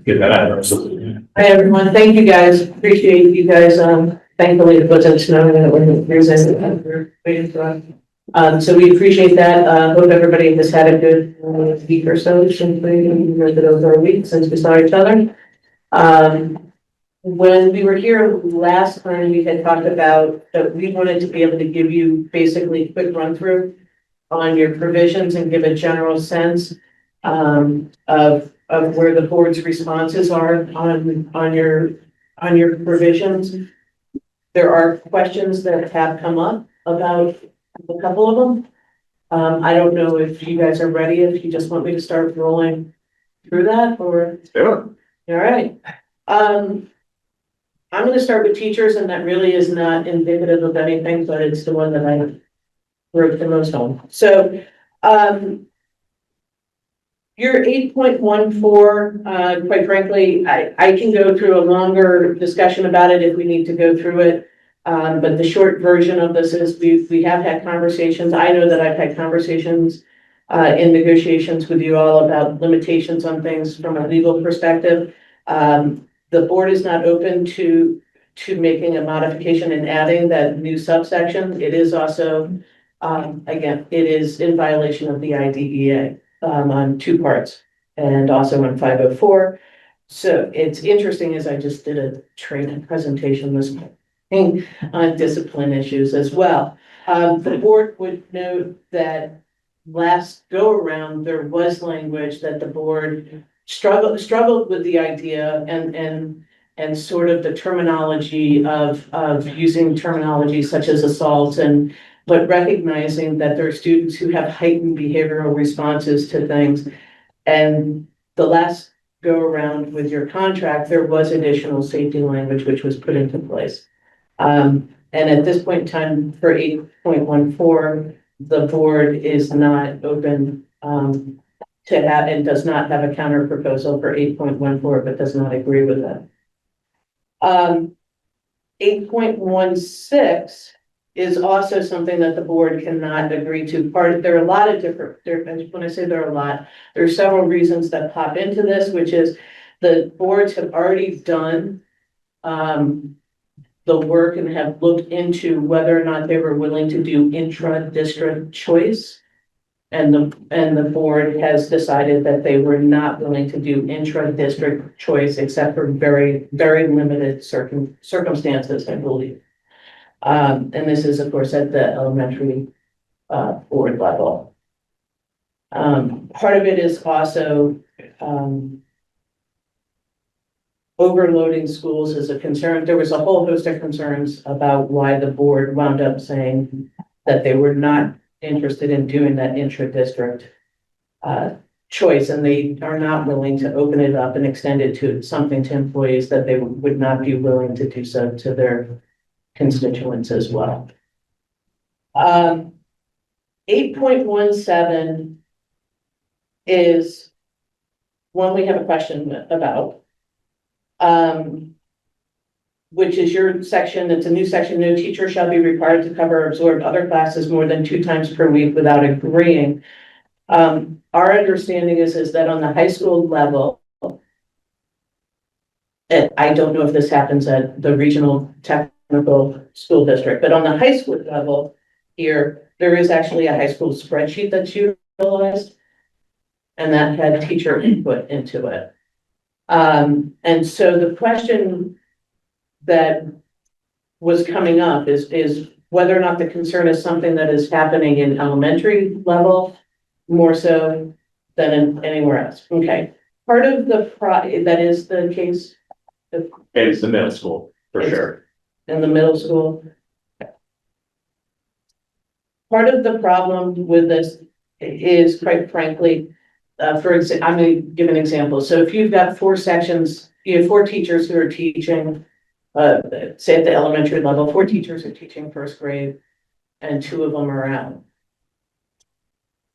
get that out. Hi, everyone. Thank you, guys. Appreciate you guys. Thankfully, it wasn't snowing and it wasn't freezing. We're waiting for us. So we appreciate that. Hope everybody has had a good week or so since we were over a week since we saw each other. When we were here last time, we had talked about that we wanted to be able to give you basically a quick run through on your provisions and give a general sense of where the board's responses are on your provisions. There are questions that have come up about a couple of them. I don't know if you guys are ready, if you just want me to start rolling through that or. Sure. All right. I'm going to start with teachers, and that really is not indicative of anything, but it's the one that I wrote the most on. So, your 8.14, quite frankly, I can go through a longer discussion about it if we need to go through it. But the short version of this is we have had conversations. I know that I've had conversations in negotiations with you all about limitations on things from a legal perspective. The board is not open to making a modification and adding that new subsection. It is also, again, it is in violation of the IDEA on two parts and also on 504. So it's interesting as I just did a training presentation this morning on discipline issues as well. The board would note that last go around, there was language that the board struggled with the idea and sort of the terminology of using terminology such as assault but recognizing that there are students who have heightened behavioral responses to things. And the last go around with your contract, there was additional safety language which was put into place. And at this point in time for 8.14, the board is not open to have and does not have a counter proposal for 8.14, but does not agree with it. 8.16 is also something that the board cannot agree to. There are a lot of different, when I say there are a lot, there are several reasons that pop into this, which is the boards have already done the work and have looked into whether or not they were willing to do intra-district choice. And the board has decided that they were not willing to do intra-district choice except for very, very limited circumstances, I believe. And this is, of course, at the elementary board level. Part of it is also overloading schools is a concern. There was a whole host of concerns about why the board wound up saying that they were not interested in doing that intra-district choice, and they are not willing to open it up and extend it to something to employees that they would not be willing to do so to their constituents as well. 8.17 is one we have a question about, which is your section. It's a new section. No teacher shall be required to cover or absorb other classes more than 2 times per week without agreeing. Our understanding is that on the high school level, I don't know if this happens at the regional technical school district, but on the high school level here, there is actually a high school spreadsheet that's utilized, and that had teacher input into it. And so the question that was coming up is whether or not the concern is something that is happening in elementary level more so than in anywhere else. Okay, part of the that is the case. It's the middle school for sure. In the middle school. Part of the problem with this is, quite frankly, for example, I'm going to give an example. So if you've got 4 sections, you have 4 teachers who are teaching, say at the elementary level, 4 teachers are teaching 1st grade, and 2 of them are out.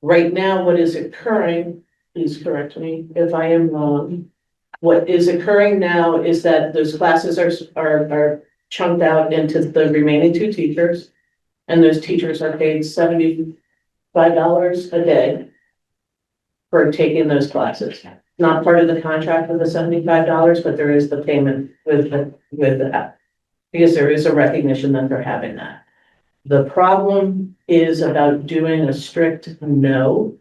Right now, what is occurring, please correct me if I am wrong. What is occurring now is that those classes are chunked out into the remaining 2 teachers, and those teachers are paid $75 a day for taking those classes. not part of the contract with the $75, but there is the payment with that. Because there is a recognition that they're having that. The problem is about doing a strict no.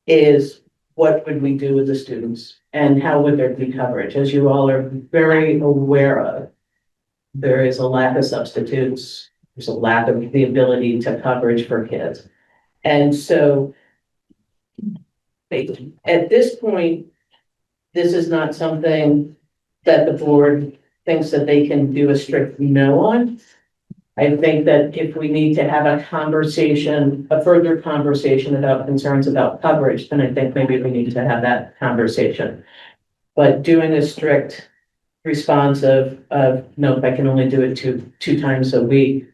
Is what would we do with the students and how would there be coverage? As you all are very aware of, there is a lack of substitutes. There's a lack of the ability to coverage for kids. And so at this point, this is not something that the board thinks that they can do a strict no on. I think that if we need to have a conversation, a further conversation about concerns about coverage, then I think maybe we need to have that conversation. But doing a strict response of no, I can only do it two times a week,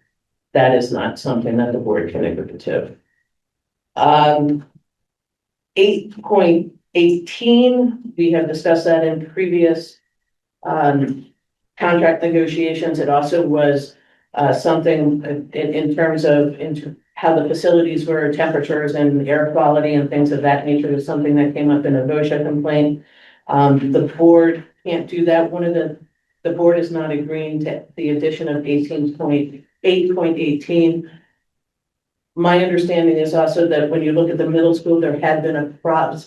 that is not something that the board can agree to. 8.18, we have discussed that in previous contract negotiations. It also was something in terms of how the facilities were, temperatures and air quality and things of that nature is something that came up in a VOSHA complaint. The board can't do that. The board is not agreeing to the addition of 8.18. My understanding is also that when you look at the middle school, there had been a problem,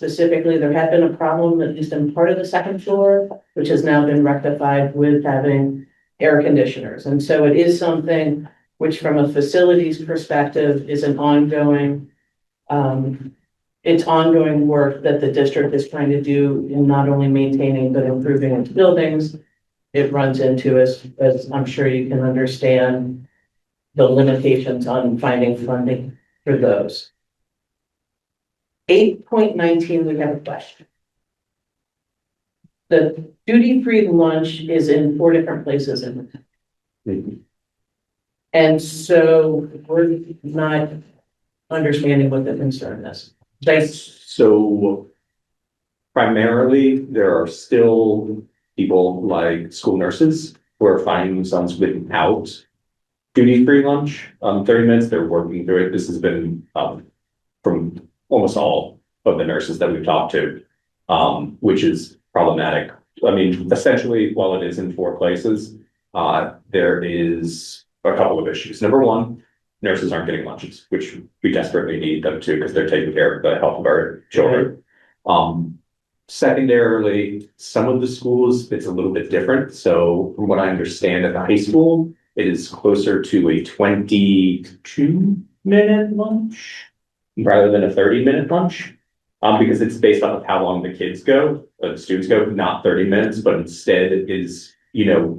at least in part of the second floor, which has now been rectified with having air conditioners. And so it is something which from a facilities perspective is an ongoing, it's ongoing work that the district is trying to do in not only maintaining but improving its buildings. It runs into, as I'm sure you can understand, the limitations on finding funding for those. 8.19, we have a question. The duty-free lunch is in 4 different places in the town. And so we're not understanding what the concern is. So primarily, there are still people like school nurses who are finding themselves without duty-free lunch, 30 minutes, they're working through it. This has been, from almost all of the nurses that we've talked to, which is problematic. I mean, essentially, while it is in 4 places, there is a couple of issues. Number one, nurses aren't getting lunches, which we desperately need them to because they're taking care of the health of our children. Secondarily, some of the schools, it's a little bit different. So from what I understand at the high school, it is closer to a 22-minute lunch rather than a 30-minute lunch. Because it's based off of how long the kids go, or the students go, not 30 minutes, but instead it is,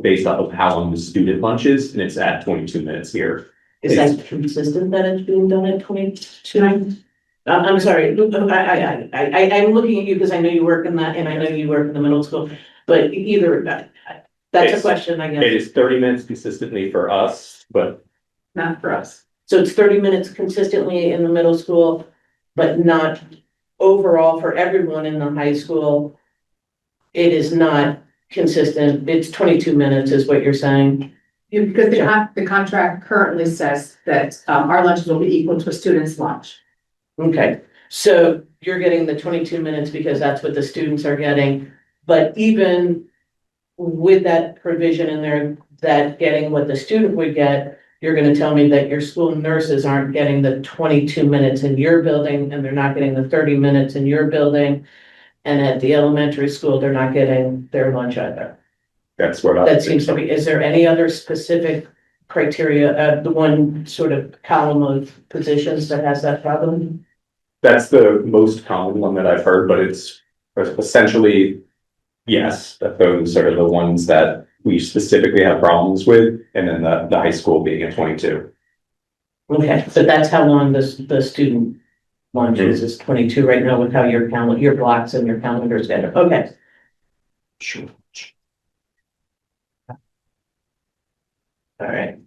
based off of how long the student lunch is, and it's at 22 minutes here. Is that consistent that it's being done at 22? I'm sorry, I'm looking at you because I know you work in that, and I know you work in the middle school, but either, that's a question, I guess. It is 30 minutes consistently for us, but Not for us. So it's 30 minutes consistently in the middle school, but not overall for everyone in the high school. It is not consistent. It's 22 minutes is what you're saying. Yeah, because the contract currently says that our lunches will be equal to a student's lunch. Okay, so you're getting the 22 minutes because that's what the students are getting. But even with that provision in there, that getting what the student would get, you're gonna tell me that your school nurses aren't getting the 22 minutes in your building and they're not getting the 30 minutes in your building. And at the elementary school, they're not getting their lunch either. that's what That seems to be, is there any other specific criteria, the one sort of column of positions that has that problem? That's the most common one that I've heard, but it's essentially, yes, that those are the ones that we specifically have problems with, and then the high school being at 22. Okay, so that's how long the student lunch is 22 right now with how your blocks and your calendars get. Okay. Sure. All right,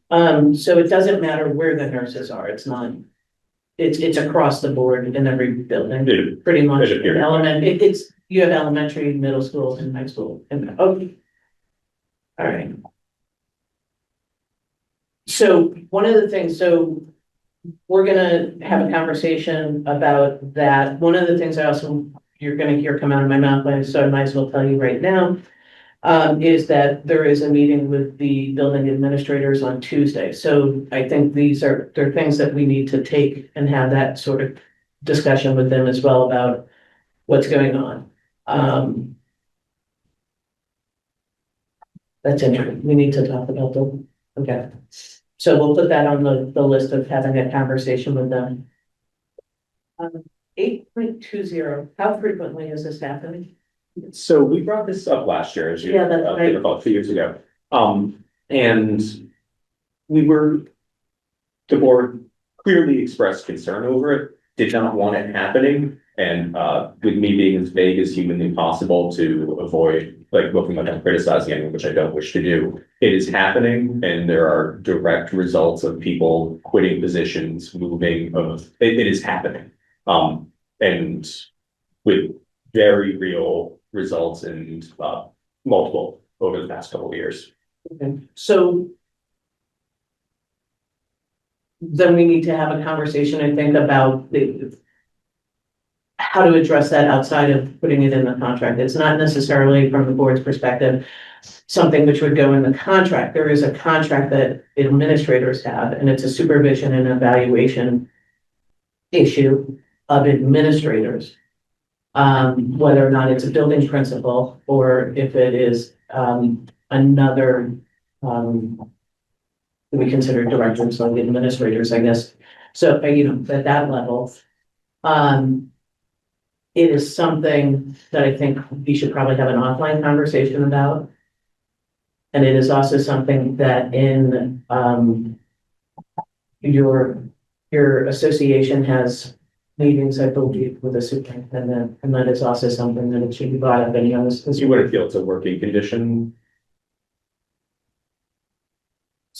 so it doesn't matter where the nurses are, it's across the board in every building, pretty much. You have elementary, middle school, and high school, and, okay. All right. So one of the things, we're gonna have a conversation about that. One of the things I also, you're gonna hear come out of my mouth, so I might as well tell you right now, is that there is a meeting with the building administrators on Tuesday. So I think they're things that we need to take and have that sort of discussion with them as well about what's going on. That's interesting. We need to talk about them. Okay. So we'll put that on the list of having a conversation with them. 8.20, how frequently is this happening? So we brought this up last year, as you, Yeah, that's right. about 2 years ago. And the board clearly expressed concern over it, did not want it happening. And, with me being as vague as humanly possible to avoid like looking like I'm criticizing anyone, which I don't wish to do. It is happening and there are direct results of people quitting positions, moving it is happening. And with very real results and, multiple over the past couple of years. Okay, so then we need to have a conversation, I think, about how to address that outside of putting it in the contract. It's not necessarily from the board's perspective, something which would go in the contract. There is a contract that administrators have, and it's a supervision and evaluation issue of administrators. Whether or not it's a building principal or if it is, another, we consider directors, like administrators, I guess. So, at that level, it is something that I think we should probably have an offline conversation about. And it is also something that in, your association has meetings, I believe, with the superintendent, and that is also something that it should be brought up. And, You wouldn't feel it's a working condition.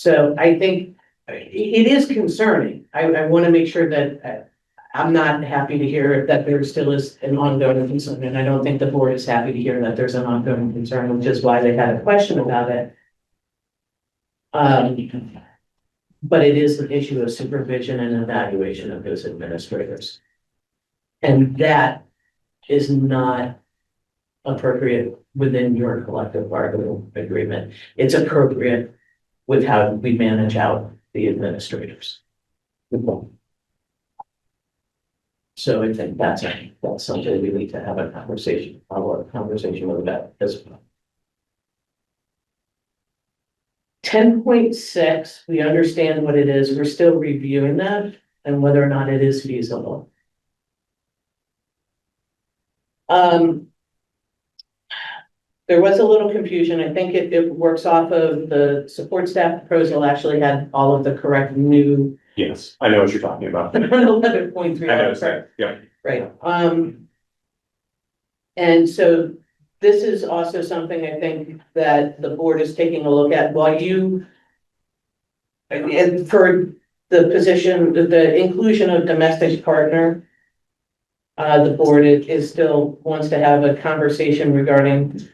so I think it is concerning. I want to make sure that I'm not happy to hear that there still is an ongoing concern, and I don't think the board is happy to hear that there's an ongoing concern, which is why they had a question about it. But it is an issue of supervision and evaluation of those administrators. And that is not appropriate within your collective bargaining agreement. It's appropriate with how we manage out the administrators. So I think that's something we need to have a conversation, follow-up conversation with that as well. 10.6, we understand what it is. We're still reviewing that and whether or not it is feasible. There was a little confusion. I think it works off of the support staff proposal actually had all of the correct new. Yes, I know what you're talking about. 11.3. I know, it's right, yeah. Right, and so this is also something I think that the board is taking a look at while and for the position, the inclusion of domestic partner. The board is still wants to have a conversation regarding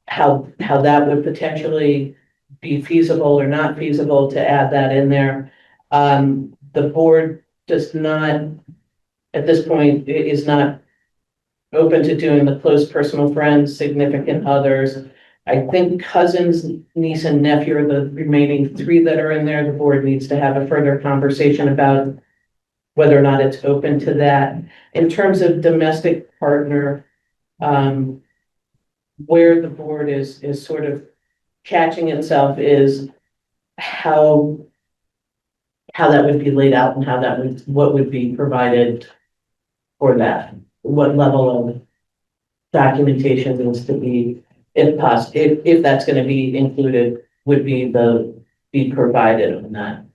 how that would potentially be feasible or not feasible to add that in there. The board does not, at this point, is not open to doing the close personal friends, significant others. I think cousins, niece and nephew are the remaining 3 that are in there. The board needs to have a further conversation about whether or not it's open to that. In terms of domestic partner, where the board is sort of catching itself is how that would be laid out and what would be provided for that. What level of documentation needs to be, if possible, if that's going to be included, would be provided on that.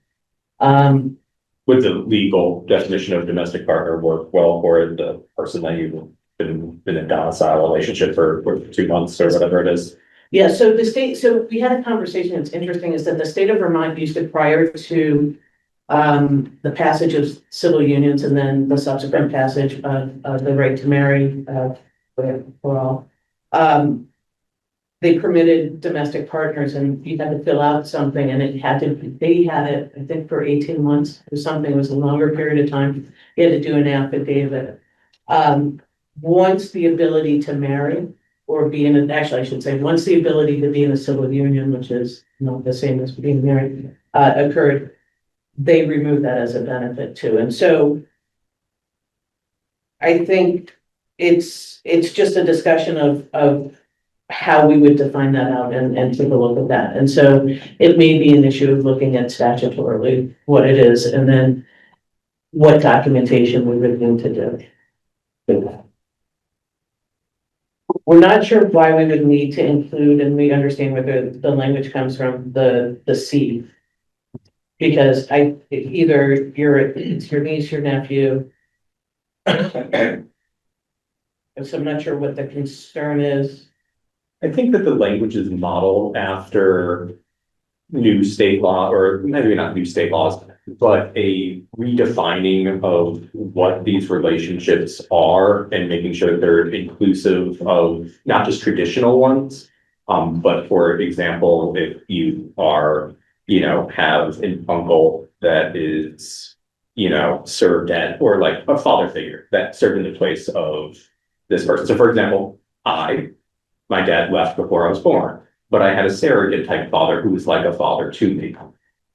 Would the legal definition of domestic partner work well for the person that you've been in a domicile relationship for 2 months or whatever it is? Yeah, so we had a conversation, it's interesting, is that the state of Vermont used to, prior to the passage of civil unions and then the subsequent passage of the right to marry for all, they permitted domestic partners, and you had to fill out something, and they had it, I think, for 18 months or something. It was a longer period of time. You had to do an affidavit. wants the ability to marry or be in, actually, I should say, once the ability to be in a civil union, which is not the same as being married, occurred, they remove that as a benefit too. And so I think it's just a discussion of how we would define that out and take a look at that. And so it may be an issue of looking at statutorily what it is and then what documentation we would need to do. We're not sure why we would need to include, and we understand where the language comes from, the C. Because either it's your niece, your nephew. So I'm not sure what the concern is. I think that the language is modeled after new state law, or maybe not new state laws, but a redefining of what these relationships are and making sure that they're inclusive of not just traditional ones. But for example, if you are, have an uncle that is, served at, or like a father figure that served in the place of this person. So for example, my dad left before I was born, but I had a surrogate type father who was like a father to me.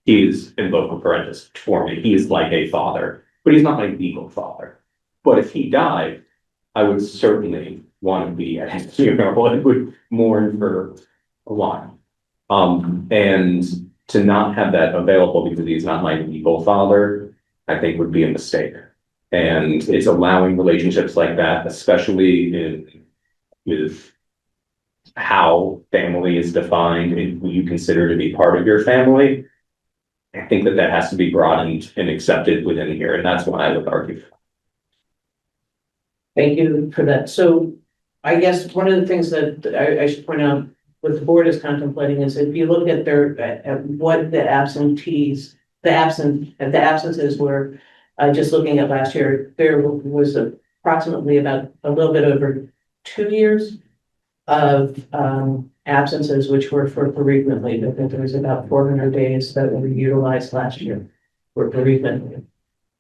He is in local parentis for me. He is like a father, but he's not my legal father. But if he died, I would certainly want to be at his funeral and would mourn for a while. And to not have that available because he's not my legal father, I think would be a mistake. And it's allowing relationships like that, especially with how family is defined and who you consider to be part of your family. I think that has to be broadened and accepted within here, and that's what I would argue. Thank you for that. So I guess one of the things that I should point out, what the board is contemplating is if you look at at what the absences were, just looking at last year, there was approximately about a little bit over 2 years of absences, which were for bereavement leave. I think there was about 400 days that were utilized last year for bereavement leave.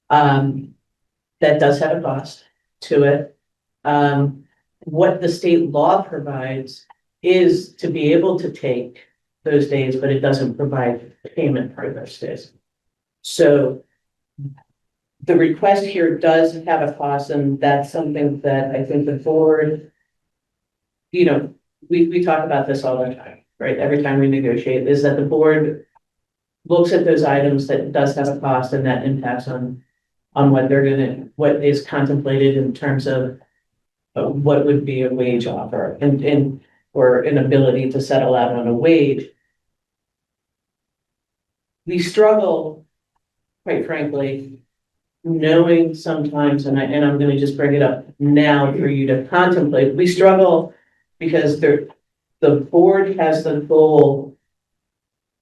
That does have a cost to it. What the state law provides is to be able to take those days, but it doesn't provide payment for those days. So the request here does have a cost, and that's something that I think the board, we talk about this all the time, right? Every time we negotiate, is that the board looks at those items that does have a cost and that impacts on what is contemplated in terms of what would be a wage offer and or an ability to settle out on a wage. We struggle, quite frankly, knowing sometimes, and I'm going to just bring it up now for you to contemplate. We struggle because the board has the goal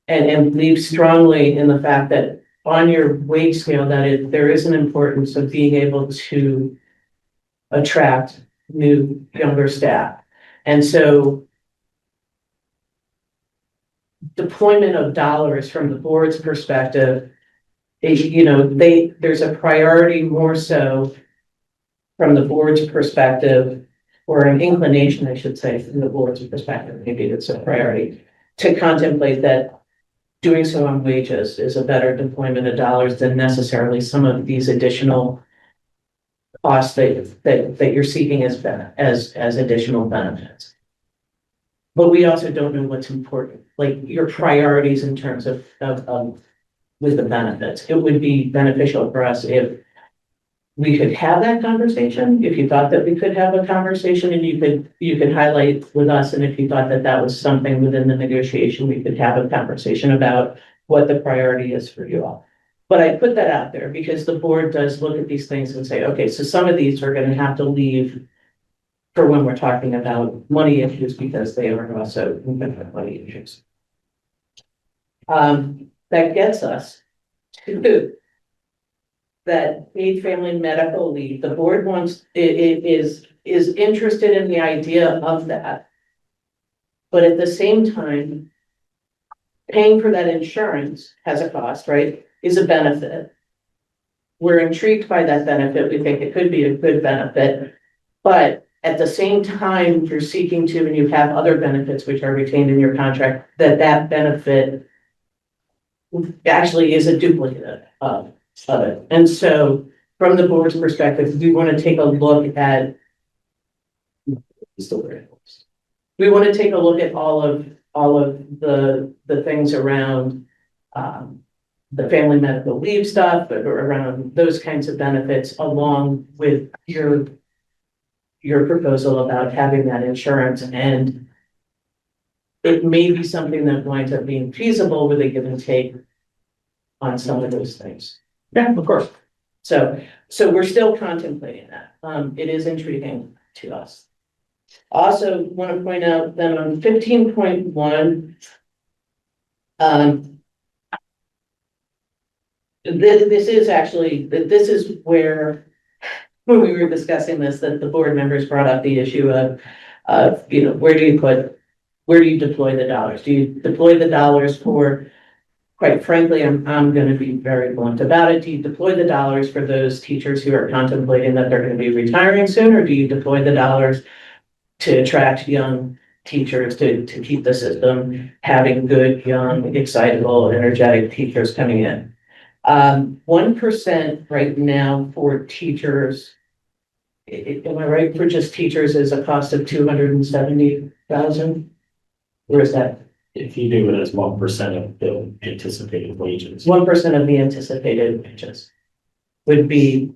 and believes strongly in the fact that on your wage scale that there is an importance of being able to attract new younger staff. And so deployment of dollars from the board's perspective is, there's a priority more so from the board's perspective, or an inclination, I should say, from the board's perspective, maybe it's a priority, to contemplate that doing so on wages is a better deployment of dollars than necessarily some of these additional costs that you're seeking as additional benefits. But we also don't know what's important, like your priorities in terms of with the benefits. It would be beneficial for us if we could have that conversation, if you thought that we could have a conversation and you could highlight with us, and if you thought that was something within the negotiation, we could have a conversation about what the priority is for you all. But I put that out there because the board does look at these things and say, okay, so some of these are going to have to leave for when we're talking about money issues, because they are also money issues. That gets us to that paid family medical leave. The board is interested in the idea of that. But at the same time, paying for that insurance has a cost, right? Is a benefit. We're intrigued by that benefit. We think it could be a good benefit. But at the same time, you're seeking to, and you have other benefits which are retained in your contract, that benefit actually is a duplicate of it. And so from the board's perspective, we want to take a look at we want to take a look at all of the things around the family medical leave stuff, but around those kinds of benefits, along with your proposal about having that insurance. And it may be something that winds up being feasible with a give and take on some of those things. Yeah, of course. So we're still contemplating that. It is intriguing to us. Also want to point out that on 15.1, this is where, when we were discussing this, that the board members brought up the issue of, where do you deploy the dollars? Do you deploy the dollars for, quite frankly, I'm going to be very blunt about it. Do you deploy the dollars for those teachers who are contemplating that they're going to be retiring soon, or do you deploy the dollars to attract young teachers to keep the system having good, young, excitable, energetic teachers coming in? 1% right now for teachers, am I right, for just teachers is a cost of 270,000? Or is that If you do it as 1% of the anticipated wages. 1% of the anticipated wages would be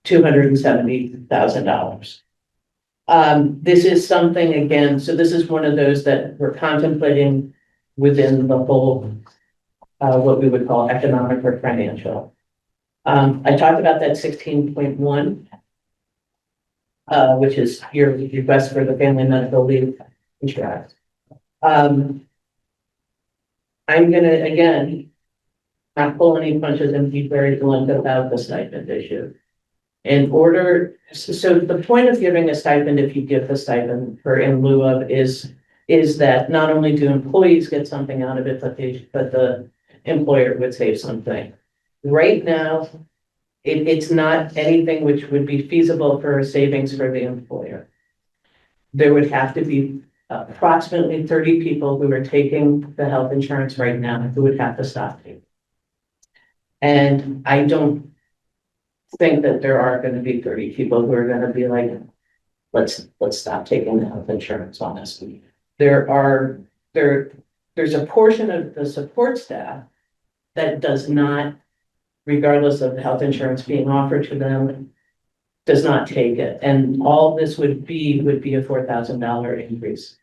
$270,000. This is something, again, so this is one of those that we're contemplating within the whole, what we would call economic or financial. I talked about that 16.1, which is your request for the family medical leave insurance. I'm gonna, again, not pull any punches and be very blunt about the stipend issue. So the point of giving a stipend, if you give the stipend for in lieu of, is that not only do employees get something out of it, but the employer would save something. Right now, it's not anything which would be feasible for a savings for the employer. There would have to be approximately 30 people who are taking the health insurance right now who would have to stop taking. And I don't think that there are going to be 30 people who are going to be like, let's stop taking the health insurance, honestly. There's a portion of the support staff that does not, regardless of health insurance being offered to them, does not take it. And all this would be a $4,000 increase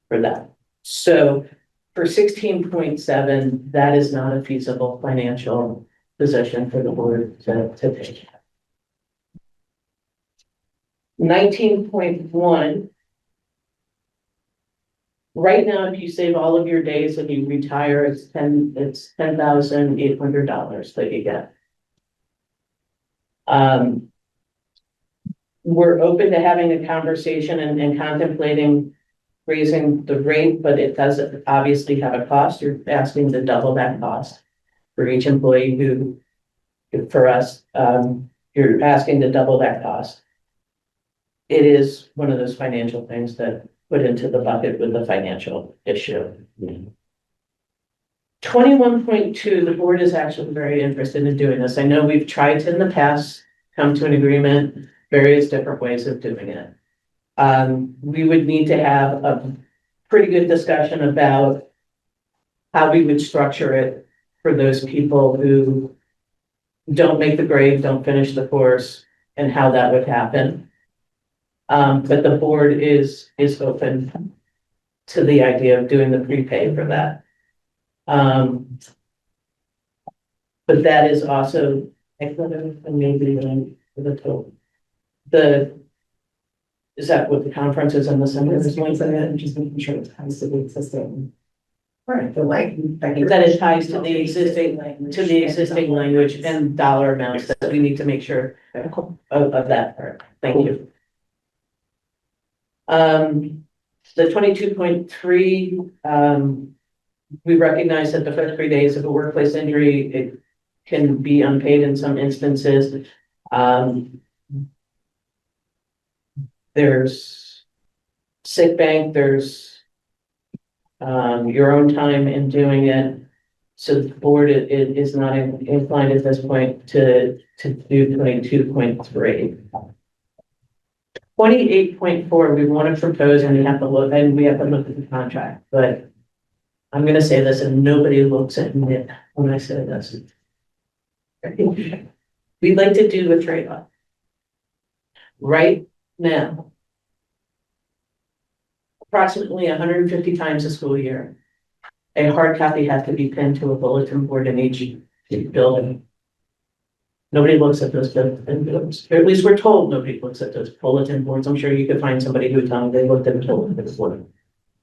for that. So for 16.7, that is not a feasible financial position for the board to take. 19.1, right now, if you save all of your days and you retire, it's $10,800 that you get. We're open to having a conversation and contemplating raising the rate, but it does obviously have a cost. You're asking to double that cost for each employee who, for us, you're asking to double that cost. It is one of those financial things that put into the bucket with the financial issue. 21.2, the board is actually very interested in doing this. I know we've tried to in the past come to an agreement, various different ways of doing it. We would need to have a pretty good discussion about how we would structure it for those people who don't make the grade, don't finish the course, and how that would happen. But the board is open to the idea of doing the prepay for that. But that is also maybe the total. Is that what the conference is in the summer? Just making sure it ties to the existing. Right. The language. That it ties to the existing language and dollar amounts that we need to make sure of that part. Thank you. The 22.3, we recognize that the first 3 days of a workplace injury, it can be unpaid in some instances. there's sick bank, there's your own time in doing it. So the board is not inclined at this point to do 22.3. 28.4, we want to propose, and we have to look at the contract, but I'm gonna say this and nobody looks at me when I say this. We'd like to do a trade-off. Right now, approximately 150 times a school year, a hard copy has to be pinned to a bulletin board in each building. Nobody looks at those bulletin boards, or at least we're told nobody looks at those bulletin boards. I'm sure you could find somebody who would tell me they looked at the bulletin board.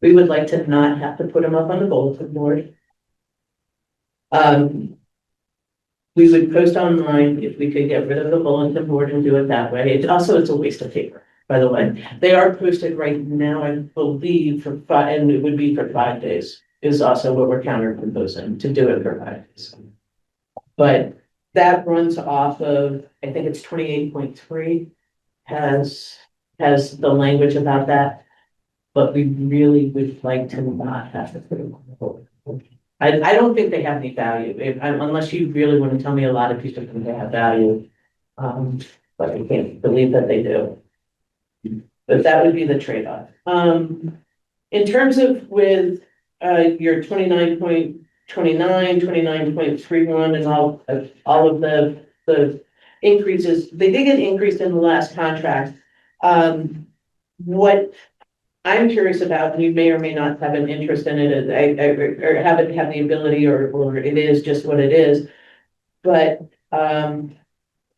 We would like to not have to put them up on the bulletin board. We would post online if we could get rid of the bulletin board and do it that way. It's a waste of paper, by the way. They are posted right now, I believe, for 5, and it would be for 5 days, is also what we're counter proposing, to do it for 5 days. But that runs off of, I think it's 28.3, has the language about that. But we really would like to not have to put it on the bulletin board. I don't think they have any value, unless you really want to tell me a lot of people think they have value. But I can't believe that they do. But that would be the trade-off. In terms of with your 29.29, 29.31, and all of the increases, they did get increased in the last contract. What I'm curious about, and you may or may not have an interest in it, or have the ability, or it is just what it is. But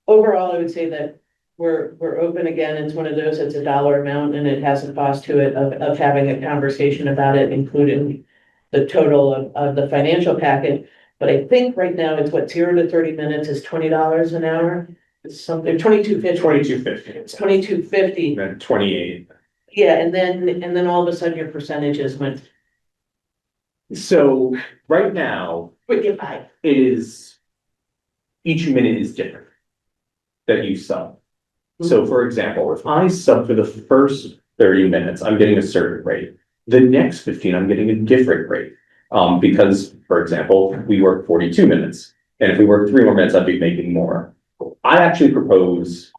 overall, I would say that we're open again. It's one of those, it's a dollar amount and it has a cost to it of having a conversation about it, including the total of the financial packet. But I think right now it's what, 0 to 30 minutes is $20 an hour. It's something, 22.50. 22.50. It's 22.50. Then 28. Yeah, and then all of a sudden your percentages went, So right now, wicked high. it is, each minute is different that you sub. So for example, if I sub for the first 30 minutes, I'm getting a certain rate. The next 15, I'm getting a different rate. Because, for example, we work 42 minutes, and if we work 3 more minutes, I'd be making more. I actually propose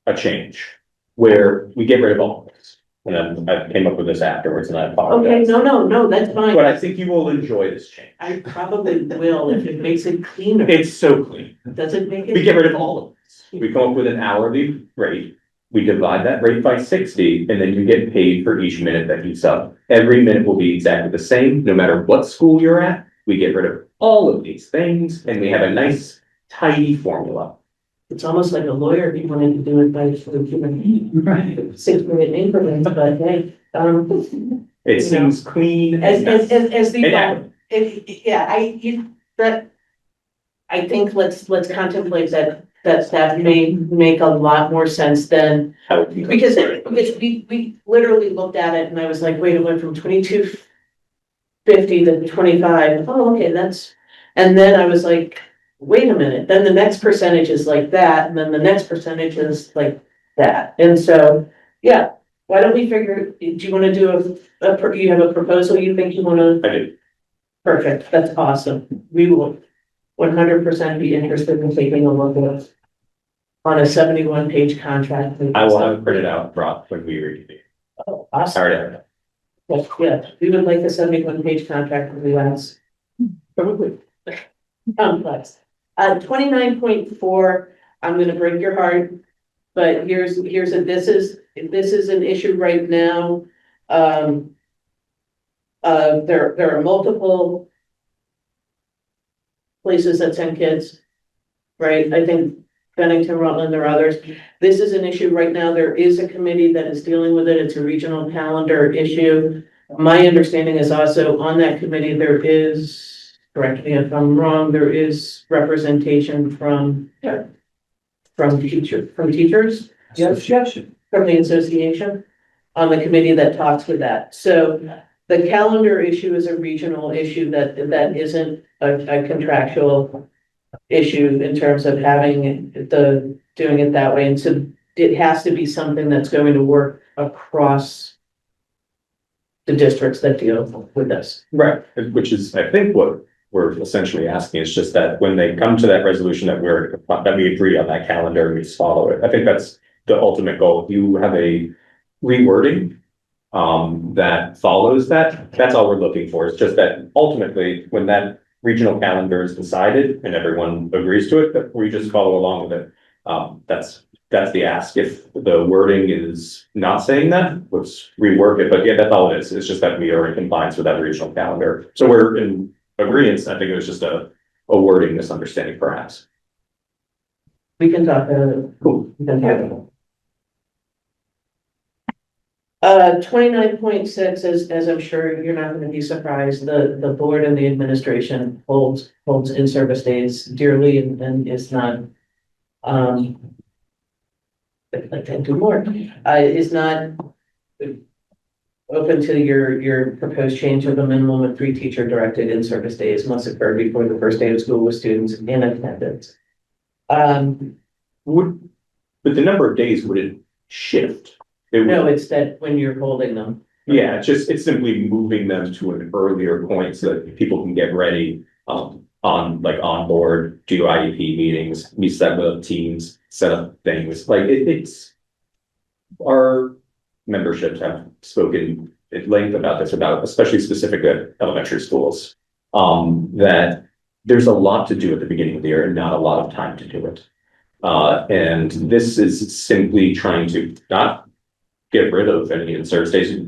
a change where we get rid of all of this. And I came up with this afterwards, and I Okay, apologize. no, that's fine. But I think you will enjoy this change. I probably will if it makes it cleaner. It's so clean. Does it make it? We get rid of all of this. We come up with an hourly rate. We divide that rate by 60, and then you get paid for each minute that you sub. Every minute will be exactly the same, no matter what school you're at. We get rid of all of these things, and we have a nice tidy formula. It's almost like a lawyer if you wanted to do it by 6-minute increments, but hey, It seems clean. as and nice. the, And accurate. I think let's contemplate that may make a lot more sense than, because we literally looked at it and I was like, wait, it went from 22.50 to 25. Oh, okay, and then I was like, wait a minute, then the next percentage is like that, and then the next percentage is like that. And so, yeah, why don't we figure, do you want to do you have a proposal you think you want to? I do. Perfect, that's awesome. We will 100% be interested in taking a look at on a 71-page contract. I will have it printed out, brought when we read it. Oh, I awesome. already have it. Yeah, we would like a 71-page contract with the last. Probably. Complex. 29.4, I'm gonna break your heart, but this is an issue right now. There are multiple places that send kids, right? I think Bennington, Rutland, there are others. This is an issue right now. There is a committee that is dealing with it. It's a regional calendar issue. My understanding is also on that committee, there is, correct me if I'm wrong, there is representation from teachers. Yes, from the association on the committee that talks with that. So the calendar issue is a regional issue that isn't a contractual issue in terms of having doing it that way. And so it has to be something that's going to work across the districts that deal with this. Right, which is, I think, what we're essentially asking is just that when they come to that resolution that we agree on that calendar and we just follow it. I think that's the ultimate goal. If you have a rewording that follows that, that's all we're looking for. It's just that ultimately, when that regional calendar is decided and everyone agrees to it, that we just follow along with it. That's the ask. If the wording is not saying that, let's rework it. But yeah, that's all it is. It's just that we are in compliance with that regional calendar. So we're in agreement. I think it was just a wording misunderstanding perhaps. We can talk, Cool. we can talk. 29.6, as I'm sure you're not gonna be surprised, the board and the administration holds in-service days dearly and is not, I can do more, is not open to your proposed change of the minimum of 3 teacher directed in-service days must occur before the first day of school with students in attendance. But the number of days would it shift? It would- No, it's that when you're holding them. Yeah, it's simply moving them to an earlier point so that people can get ready, on board, do IEP meetings, we set up teams, set up things, like it's. Our memberships have spoken at length about this, about especially specific at elementary schools. That there's a lot to do at the beginning of the year and not a lot of time to do it. And this is simply trying to not get rid of any in-service days.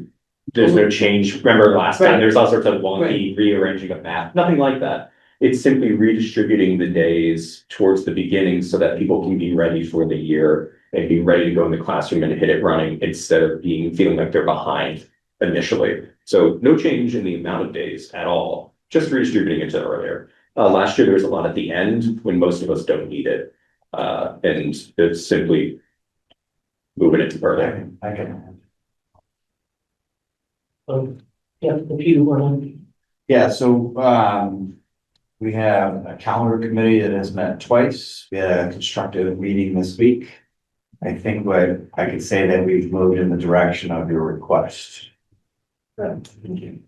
There's no change. Remember last time, Right. there's all sorts of wonky rearranging of math, nothing like that. It's simply redistributing the days towards the beginning so that people can be ready for the year and be ready to go in the classroom and hit it running instead of feeling like they're behind initially. So no change in the amount of days at all, just redistributing it to earlier. Last year, there was a lot at the end when most of us don't need it. And it's simply moving it to earlier. I can. Yeah, if you want. Yeah, so, we have a calendar committee that has met twice. We had a constructive meeting this week. I think what I could say that we've moved in the direction of your request. Thank you.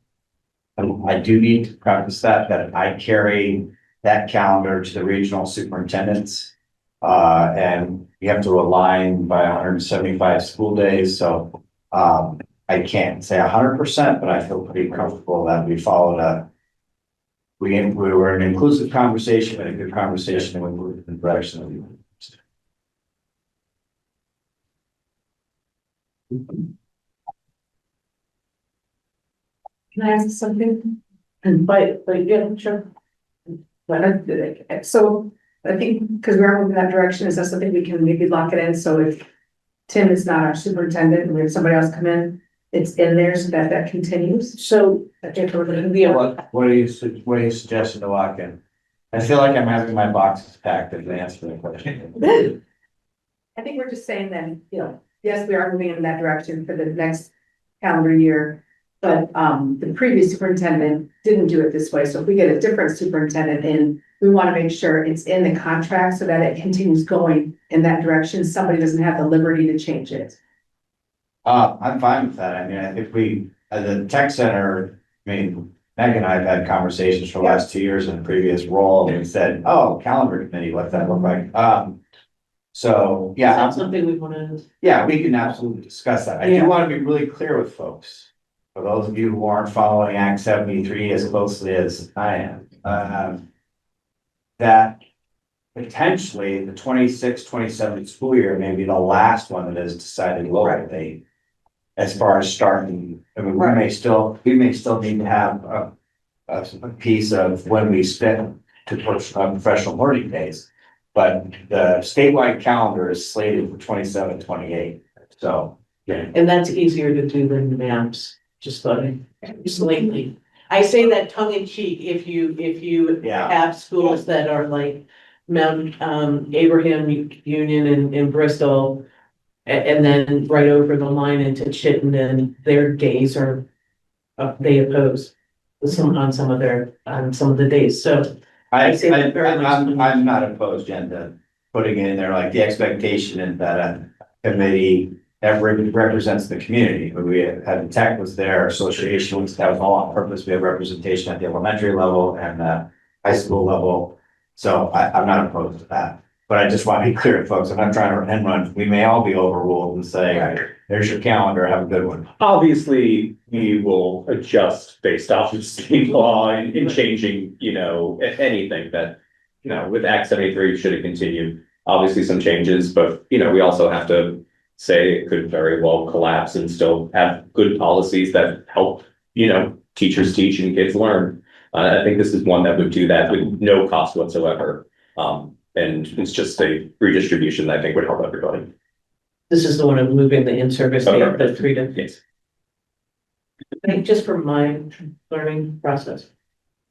I do need to preface that I carry that calendar to the regional superintendents. And we have to align by 175 school days, so, I can't say 100%, but I feel pretty comfortable that we followed we were in an inclusive conversation and a good conversation, and we moved in the direction that we wanted. Can I ask something? But yeah, sure. So I think, because we're moving that direction, is that something we can maybe lock it in, so if Tim is not our superintendent and we have somebody else come in, it's in there so that that continues? So, yeah, What are you suggesting to lock in? I feel like I'm having my boxes packed as the answer to the question. I think we're just saying that, yes, we are moving in that direction for the next calendar year. But the previous superintendent didn't do it this way, so if we get a different superintendent in, we want to make sure it's in the contract so that it continues going in that direction. Somebody doesn't have the liberty to change it. I'm fine with that. I mean, I think we, at the tech center, Meg and I have had conversations for the last 2 years in a previous role, and we said, oh, calendar committee, what's that look like? So, is yeah, that something we wanna, yeah, we can absolutely discuss that. I Yeah. do want to be really clear with folks. For those of you who aren't following Act 73 as closely as I am, that potentially the 26-27 school year may be the last one that is decided lower date. As far as starting, I mean, we may still need to have a piece of when we spend to push on professional learning days. But the statewide calendar is slated for 27-28. So, and that's easier to do than the maps, just lately. I say that tongue in cheek, if you yeah. have schools that are like Mount Abraham Union in Bristol. And then right over the line into Chittenden, their days are, they oppose on some of the days, so. I see that very much. I'm not opposed, Jen, to putting it in there, like the expectation is that a committee that represents the community. We had the tech was there, association was, that was all on purpose. We have representation at the elementary level and the high school level. So I'm not opposed to that. But I just want to be clear, folks, I'm not trying to end run. We may all be overruled and say, there's your calendar, have a good one. Obviously, we will adjust based off of state law in changing, anything that, with Act 73 should have continued. Obviously, some changes, but, we also have to say it could very well collapse and still have good policies that help, teachers teach and kids learn. I think this is one that would do that with no cost whatsoever. And it's just a redistribution that I think would help everybody. This is the one of moving the in-service date, Okay. the 3 to. Yes. I think just for my learning process,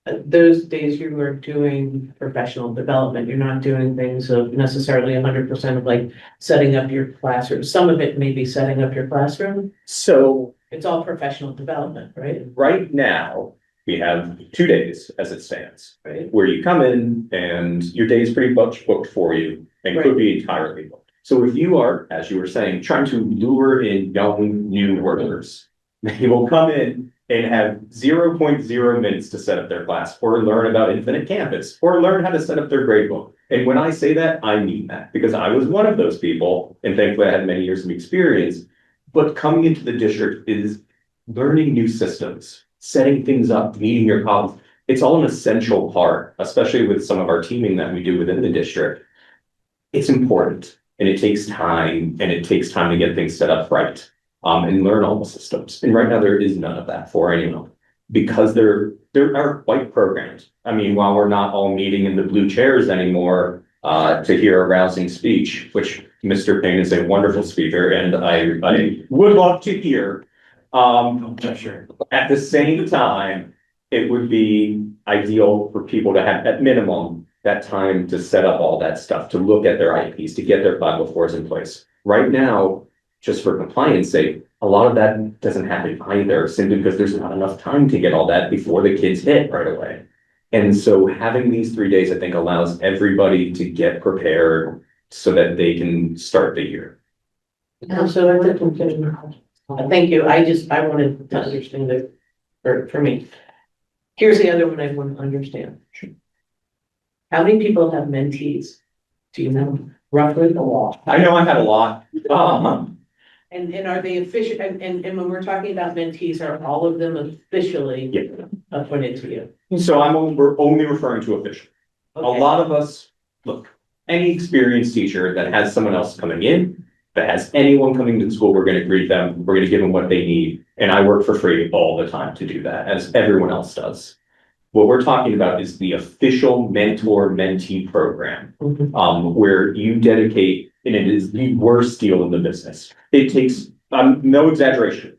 those days you are doing professional development, you're not doing things of necessarily 100% of like setting up your classroom. Some of it may be setting up your classroom. So It's all professional development, right? right now, we have 2 days as it stands, Right. where you come in and your day is pretty much booked for you and could be entirely booked. So if you are, as you were saying, trying to lure in young new workers, they will come in and have 0.0 minutes to set up their class or learn about Infinite Campus or learn how to set up their grade book. And when I say that, I mean that because I was one of those people and thankfully I had many years of experience. But coming into the district is learning new systems, setting things up, meeting your colleagues. It's all an essential part, especially with some of our teaming that we do within the district. It's important and it takes time to get things set up right. And learn all the systems. And right now there is none of that for anyone because there are quite programs. I mean, while we're not all meeting in the blue chairs anymore, to hear a rousing speech, which Mr. Payne is a wonderful speaker and I would love to hear. Sure. At the same time, it would be ideal for people to have at minimum that time to set up all that stuff, to look at their IEPs, to get their 504s in place. Right now, just for compliance sake, a lot of that doesn't happen either, simply because there's not enough time to get all that before the kids hit right away. And so having these 3 days, I think, allows everybody to get prepared so that they can start the year. So I think we can, thank you. I wanted to understand it for me. Here's the other one I want to understand. How many people have mentees? Do you know roughly? A lot. I know I had a lot. And are they official, and when we're talking about mentees, are all of them officially Yeah. appointed to you? So we're only referring to official. A Okay. lot of us, look, any experienced teacher that has someone else coming in, that has anyone coming to the school, we're gonna greet them, we're gonna give them what they need. And I work for free all the time to do that, as everyone else does. What we're talking about is the official mentor-mentee program, Mhm. where you dedicate, and it is the worst deal in the business. It takes, no exaggeration,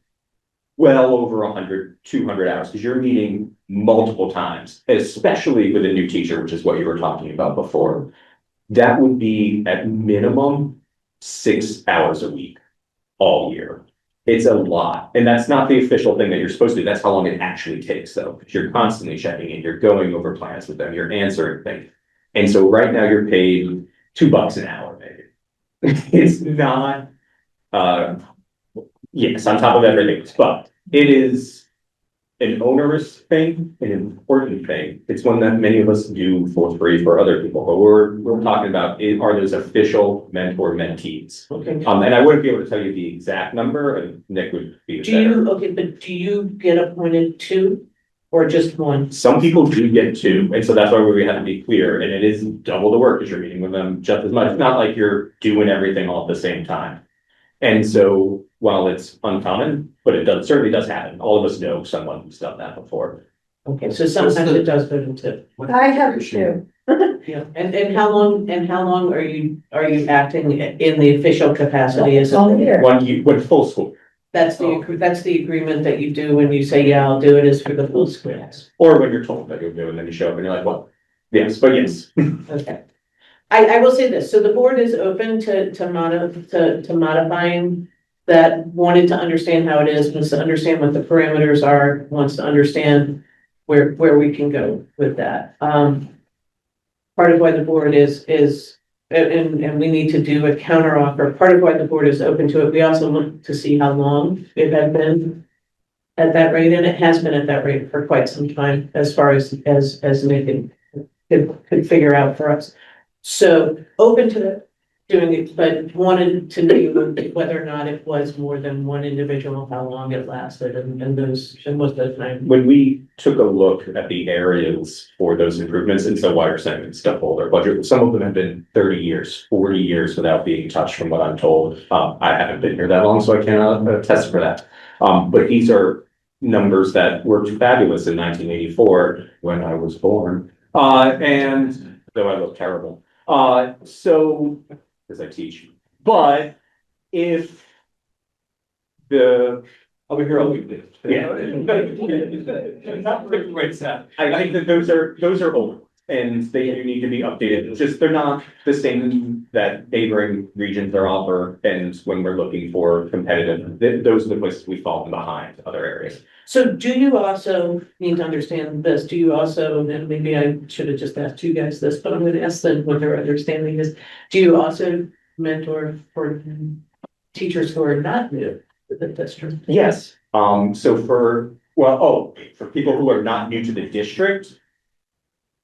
well over 100, 200 hours, because you're meeting multiple times, especially with a new teacher, which is what you were talking about before. That would be at minimum 6 hours a week, all year. It's a lot, and that's not the official thing that you're supposed to do. That's how long it actually takes, though, because you're constantly checking in, you're going over plans with them, you're answering things. And so right now you're paid $2 an hour, maybe. It's not, yes, on top of everything, but it is an onerous thing, an important thing. It's one that many of us do for free for other people, but we're talking about are those official mentor-mentees. Okay. And I wouldn't be able to tell you the exact number, and Nick would be Do better. you, okay, but do you get appointed to, or just one? Some people do get 2, and so that's why we have to be clear, and it is double the work because you're meeting with them just as much. It's not like you're doing everything all at the same time. And so while it's uncommon, but certainly does happen. All of us know someone who's done that before. Okay, so sometimes it does go to 2. I have two. Yeah, and how long are you acting in the official capacity as a? When full school, That's the agreement that you do when you say, yeah, I'll do it, is for the full school. or when you're told that you'll do it, and then you show up and you're like, well, yes, but yes. Okay. I will say this, so the board is open to modifying that, wanted to understand how it is, wants to understand what the parameters are, wants to understand where we can go with that. Part of why the board is and we need to do a counter offer. Part of why the board is open to it, we also look to see how long it had been at that rate, and it has been at that rate for quite some time, as far as Nick could figure out for us. So open to doing it, but wanted to know whether or not it was more than one individual, how long it lasted, and what the time. When we took a look at the areas for those improvements, and so water segment stuff older budget, some of them have been 30 years, 40 years without being touched from what I'm told. I haven't been here that long, so I cannot attest for that. But these are numbers that were fabulous in 1984 when I was born. And though I look terrible. So, because I teach, but if I'll be here all week. Yeah. I think that those are old and they do need to be updated. It's just, they're not the same that neighboring regions are offer. And when we're looking for competitive, those are the places we've fallen behind other areas. So do you also need to understand this? Do you also, and maybe I should have just asked you guys this, but I'm going to ask them what their understanding is. Do you also mentor for teachers who are not new to the district? Yes. So for people who are not new to the district.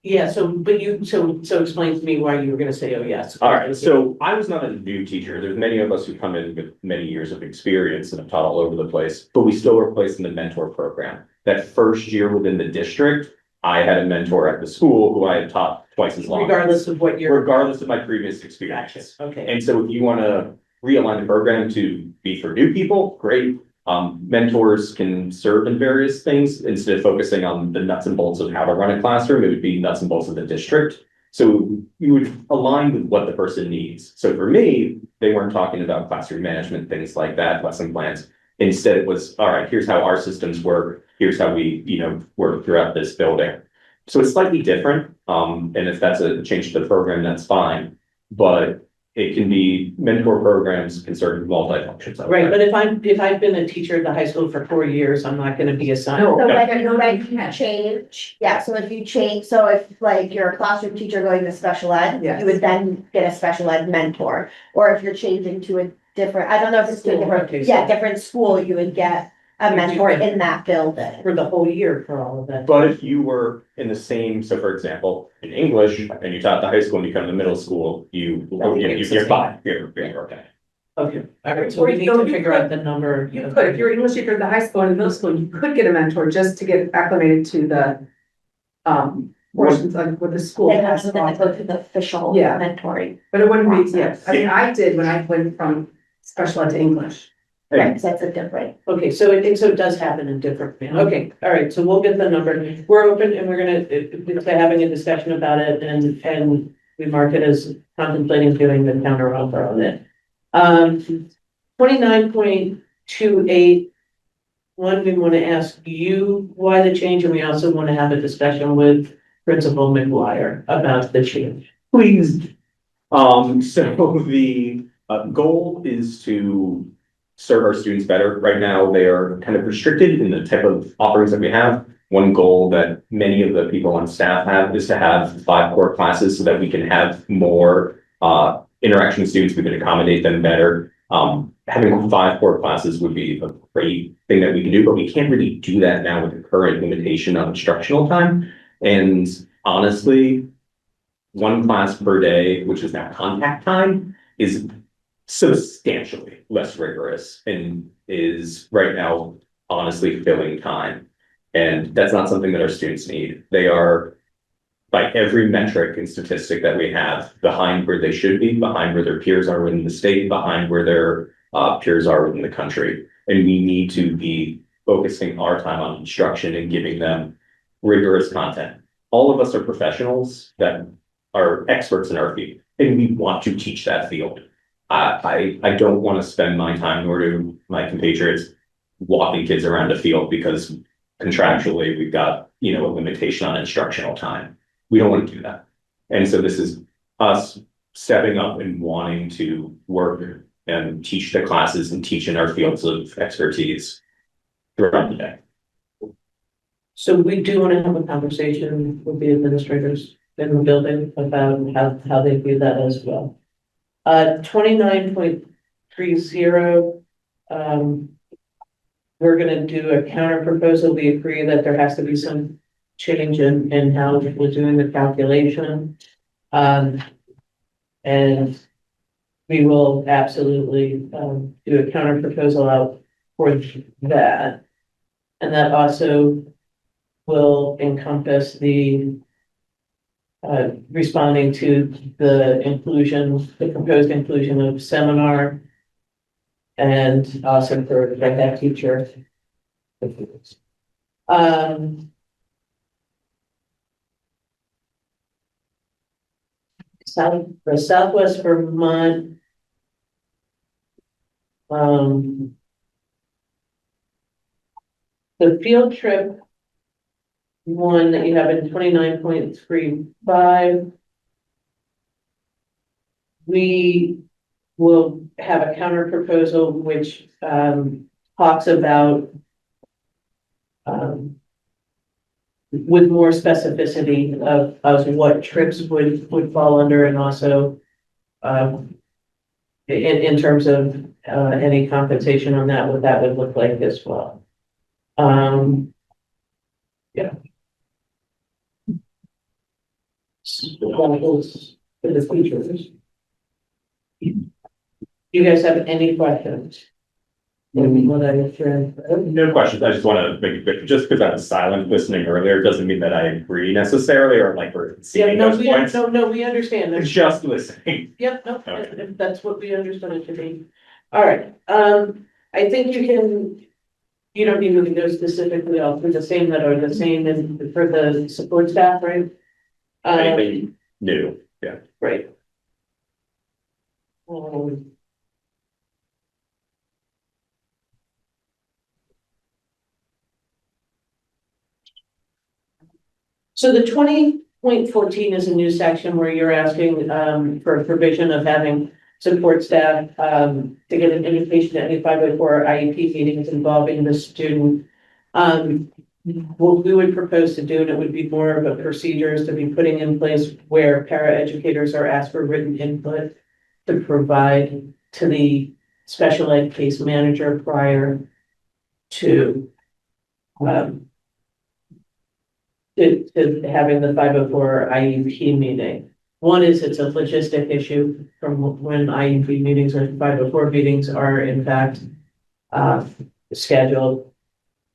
Yeah, so explain to me why you were gonna say, oh, yes. All right, so I was not a new teacher. There's many of us who come in with many years of experience and have taught all over the place, but we still were placed in the mentor program. That first year within the district, I had a mentor at the school who I had taught twice as long. Regardless of what you're. Regardless of my previous experience. Okay. And so if you want to realign the program to be for new people, great. Mentors can serve in various things instead of focusing on the nuts and bolts of how to run a classroom. It would be nuts and bolts of the district. So you would align with what the person needs. So for me, they weren't talking about classroom management, things like that, lesson plans. Instead, it was, all right, here's how our systems work. Here's how we, work throughout this building. So it's slightly different. And if that's a change to the program, that's fine. But it can be mentor programs can serve multi-functions. Right, but if I've been a teacher at the high school for 4 years, I'm not gonna be assigned. No. So like, Okay, no, like you you can. change, yeah, so if you change, so if like you're a classroom teacher going to special ed, Yes. you would then get a special ed mentor. Or if you're changing to a different, I don't know if it's to a School, okay, different, so- yeah, different school, you would get a You do mentor get- in that building. For the whole year for all of that. But if you were in the same, so for example, in English, and you taught the high school and you come to middle school, you're fine, you're okay. Okay, all right, so we need to figure out the number. You could, if you're English teacher at the high school and middle school, you could get a mentor just to get acclimated to the portions of what the school They has have to to offer. go through the official Yeah. mentoring, But it wouldn't be, yes, I mean, I did when I went from special ed to English. right, because that's a different. Okay, so it does happen in different, okay, all right, so we'll get the number. We're open and we're gonna, if they're having a discussion about it and we mark it as contemplating doing the counter offer on it. 29.28. One, we want to ask you why the change, and we also want to have a discussion with Principal McGuire about the change. Please. So the goal is to serve our students better. Right now, they are kind of restricted in the type of offerings that we have. One goal that many of the people on staff have is to have 5 core classes so that we can have more interaction with students. We can accommodate them better. Having 5 core classes would be a great thing that we can do, but we can't really do that now with the current limitation on instructional time. And honestly, 1 class per day, which is now contact time, is substantially less rigorous and is right now honestly filling time. And that's not something that our students need. They are, by every metric and statistic that we have, behind where they should be, behind where their peers are in the state, behind where their peers are within the country. And we need to be focusing our time on instruction and giving them rigorous content. All of us are professionals that are experts in our field, and we want to teach that field. I don't want to spend my time, nor do my compatriots, walking kids around a field because contractually we've got, a limitation on instructional time. We don't want to do that. And so this is us stepping up and wanting to work and teach the classes and teach in our fields of expertise throughout the day. So we do want to have a conversation with the administrators in the building about how they view that as well. 29.30, we're gonna do a counter proposal. We agree that there has to be some change in how we're doing the calculation. And we will absolutely, do a counter proposal out for that. And that also will encompass the responding to the proposed inclusion of seminar and also for that teacher. The Southwest Vermont. The field trip one that you have in 29.35. We will have a counter proposal which talks about with more specificity of what trips would fall under, and also in terms of any compensation on that, what that would look like as well. Yeah. So that was for the features. You guys have any questions? What I shared? No questions. I just want to make it quick, just because I was silent listening earlier, doesn't mean that I agree necessarily, or like we're Yeah, seeing no, those points. we understand. It's just listening. Yep, no, Okay. if that's what we understood it to be. All right, I think you don't need to go specifically off for the same that are the same as for the support staff, right? Anything new? Yeah. Right. So the 20.14 is a new section where you're asking for a provision of having support staff to get an invitation to any 504 IEP meetings involving the student. What we would propose to do, and it would be more of a procedures to be putting in place where paraeducators are asked for written input to provide to the special ed case manager prior to having the 504 IEP meeting. One is it's a logistic issue from when IEP meetings or 504 meetings are in fact scheduled.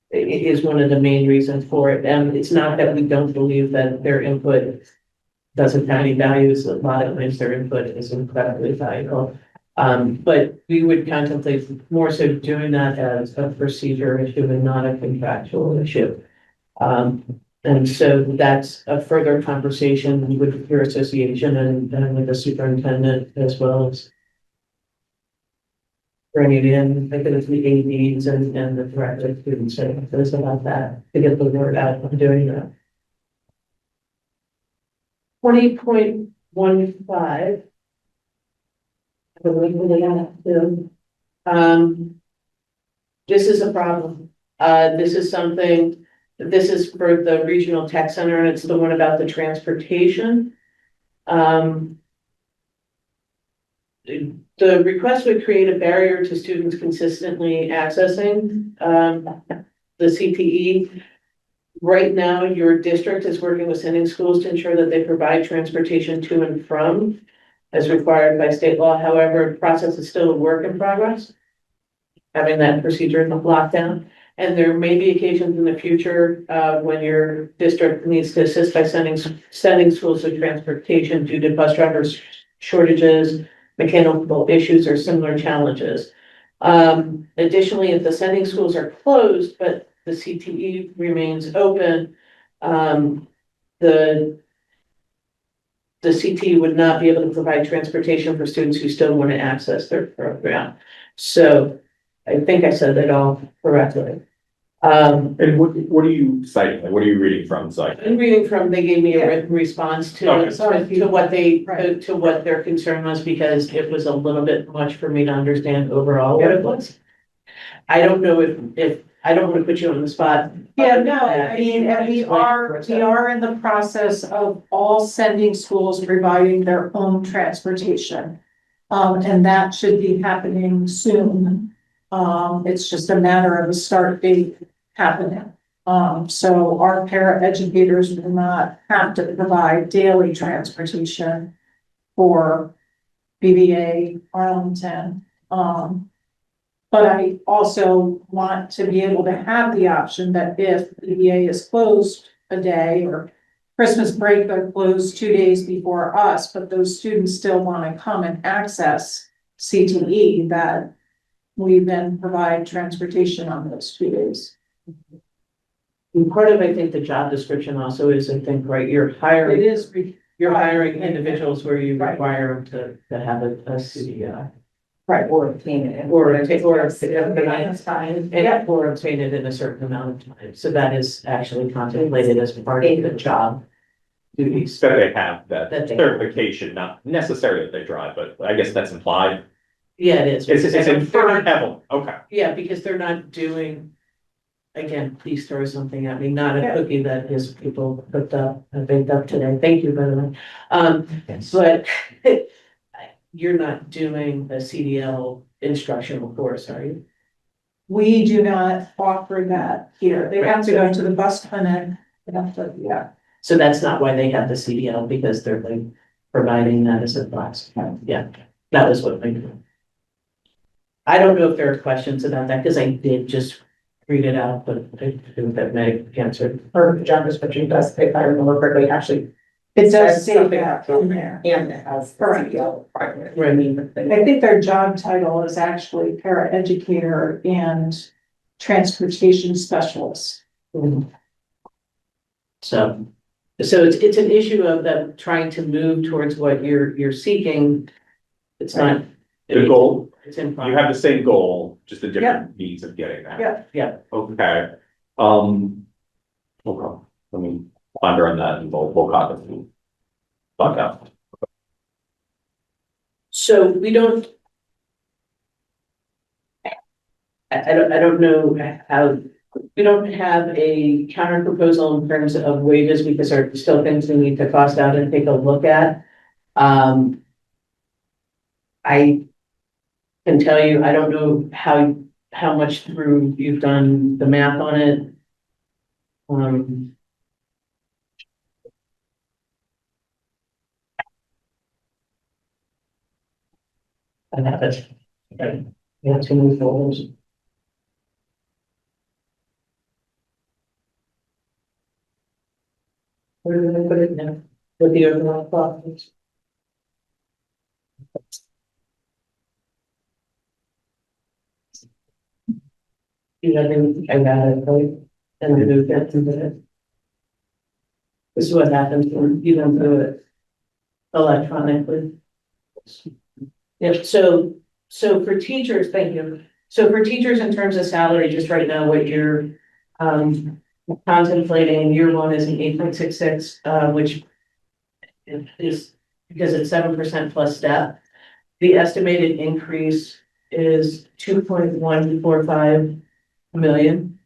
It is one of the main reasons for it. And it's not that we don't believe that their input doesn't have any values. A lot of times their input is incredibly valuable. But we would contemplate more so doing that as a procedure issue and not a contractual issue. And so that's a further conversation with your association and with the superintendent, as well as bringing in, I think it's the ADs and the director of student services about that, to get the word out on doing that. 20.15. This is a problem. This is something. This is for the regional tech center, and it's the one about the transportation. The request would create a barrier to students consistently accessing the CTE. Right now, your district is working with sending schools to ensure that they provide transportation to and from as required by state law. However, the process is still a work in progress, having that procedure in the lockdown. And there may be occasions in the future when your district needs to assist by sending schools to transportation due to bus drivers shortages, mechanical issues, or similar challenges. Additionally, if the sending schools are closed, but the CTE remains open, the CTE would not be able to provide transportation for students who still want to access their program. So I think I said that all correctly. And what are you citing? Like, what are you reading from? So I'm reading from, they gave me a written response to what to what their concern was, because it was a little bit much for me to understand overall what it was. I don't know if I don't want to put you on the spot. Yeah, no, I mean, and we are in the process of all sending schools providing their own transportation. And that should be happening soon. It's just a matter of a start date happening. So our para educators will not have to provide daily transportation for BBA Arlington. But I also want to be able to have the option that if BBA is closed a day or Christmas break, they're closed 2 days before us, but those students still want to come and access CTE, that we then provide transportation on those 2 days. And part of, I think, the job description also is, I think, right, you're It hiring, is, you're hiring individuals where you Right. require them to have a CDI. right, Or obtain it. Or obtain it in a certain amount of time. So that is actually contemplated as part of the job duties. So they have that That they- certification, not necessarily that they drive, but I guess that's implied. Yeah, it is. It's They're inferred not- heavily, okay. Yeah, because they're not doing, again, please throw something at me, not a Yeah. cookie that his people put up, baked up today. Thank you, by the way. But you're not doing a CDL instructional course, are you? we do not offer that here. They have to go to the bus clinic. They have to, yeah. So that's not why they have the CDL, because they're like providing that as a class. Yeah, that was what I do. I don't know if there are questions about that, because I did just read it out, but I think that Meg answered. Her job description does, if I remember correctly, actually. It does says say something that about in there. And it has. the Correct. CDL requirement. I mean, I think their job title is actually paraeducator and transportation specialist. so it's an issue of them trying to move towards what you're seeking. It's not. The goal, It's in. you have the same goal, just the different means of getting there. Yeah. Yeah, Okay, okay, let me ponder on that and we'll talk it. Fuck out. so we don't. I don't know how, we don't have a counter proposal in terms of wages, because there are still things we need to cost out and take a look at. I can tell you, I don't know how much through you've done the math on it. I have it. Okay. We have to move forward. Where did I put it now? With the overall profits? You know, I got it, right? And I moved that to the. This is what happens when you don't do it electronically. Yep, so for teachers, thank you. So for teachers, in terms of salary, just right now, what you're contemplating, year one is an 8.66, which is because it's 7% plus step. The estimated increase is 2.145 million.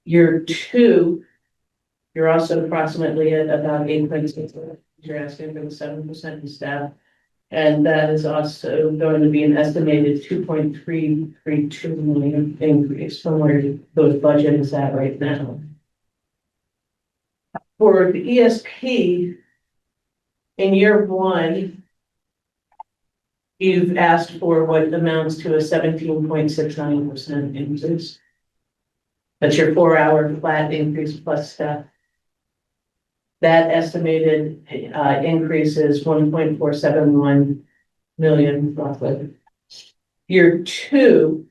Year two, you're also approximately at about 8.6. You're asking for the 7% in staff. And that is also going to be an estimated 2.332 million increase from where those budget is at right now. For the ESP, in year one, you've asked for what amounts to a 17.69% increase. That's your 4-hour flat increase plus staff. That estimated increase is 1.471 million roughly. Year two,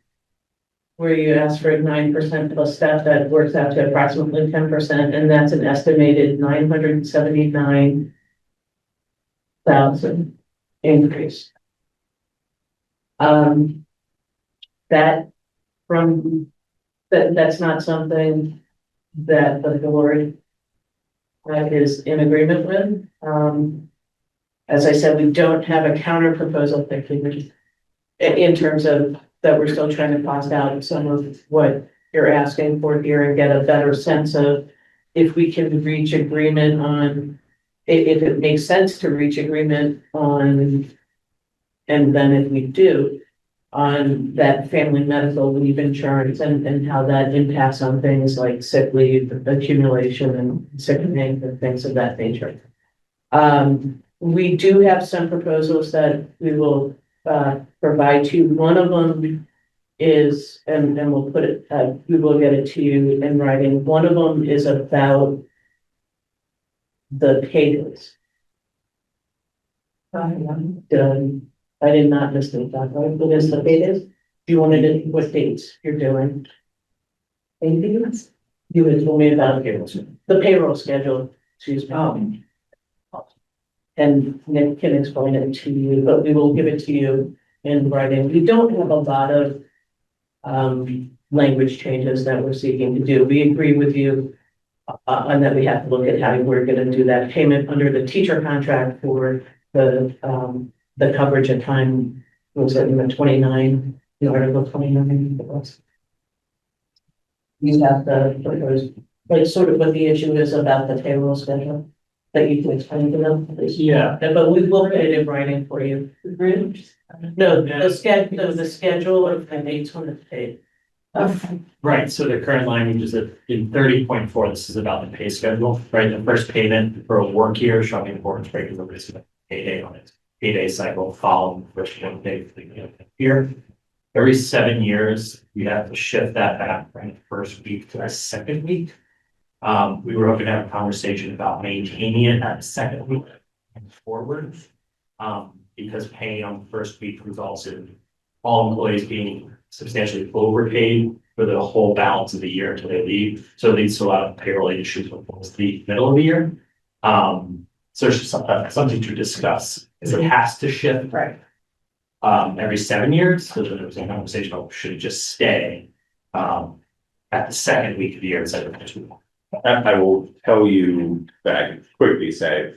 where you ask for 9% plus staff, that works out to approximately 10%, and that's an estimated 979,000 increase. That's not something that the board is in agreement with. As I said, we don't have a counter proposal in terms of that we're still trying to cost out some of what you're asking for here and get a better sense of if we can reach agreement on, if it makes sense to reach agreement on, and then if we do, on that family medical leave insurance and how that impacts on things like sick leave accumulation and sick bank and things of that nature. We do have some proposals that we will provide to you. One of them is, and we'll put it, we will get it to you in writing. One of them is about the pay raise. I did not mistake that, right? What is the date is? Do you want it in what dates you're doing? Anything else? You had told me about the payroll schedule, excuse me. And Nick can explain it to you, but we will give it to you in writing. We don't have a lot of language changes that we're seeking to do. We agree with you on that we have to look at how we're gonna do that payment under the teacher contract for the coverage at time, was it in the 29, the article 29? It was. You have the, like, sort of what the issue is about the payroll schedule that you can explain to them, please. Yeah. But we will put it in writing for you. No, the schedule of the dates when it's paid. Right, so the current language is that in 30.4, this is about the pay schedule, right? The first payment for a work year shall be important regular payday on its payday cycle following the first work day for the year. Every 7 years, we have to shift that back from the first week to the second week. We were hoping to have a conversation about maintaining it at the second week and forward. Because paying on the first week results in all employees being substantially overpaid for the whole balance of the year until they leave. So it leads to a lot of payroll issues towards the middle of the year. So it's just something to discuss, is it has to shift. Right. Every 7 years, so there was a conversation about should it just stay at the second week of the year instead of the first week. I will tell you that I can quickly say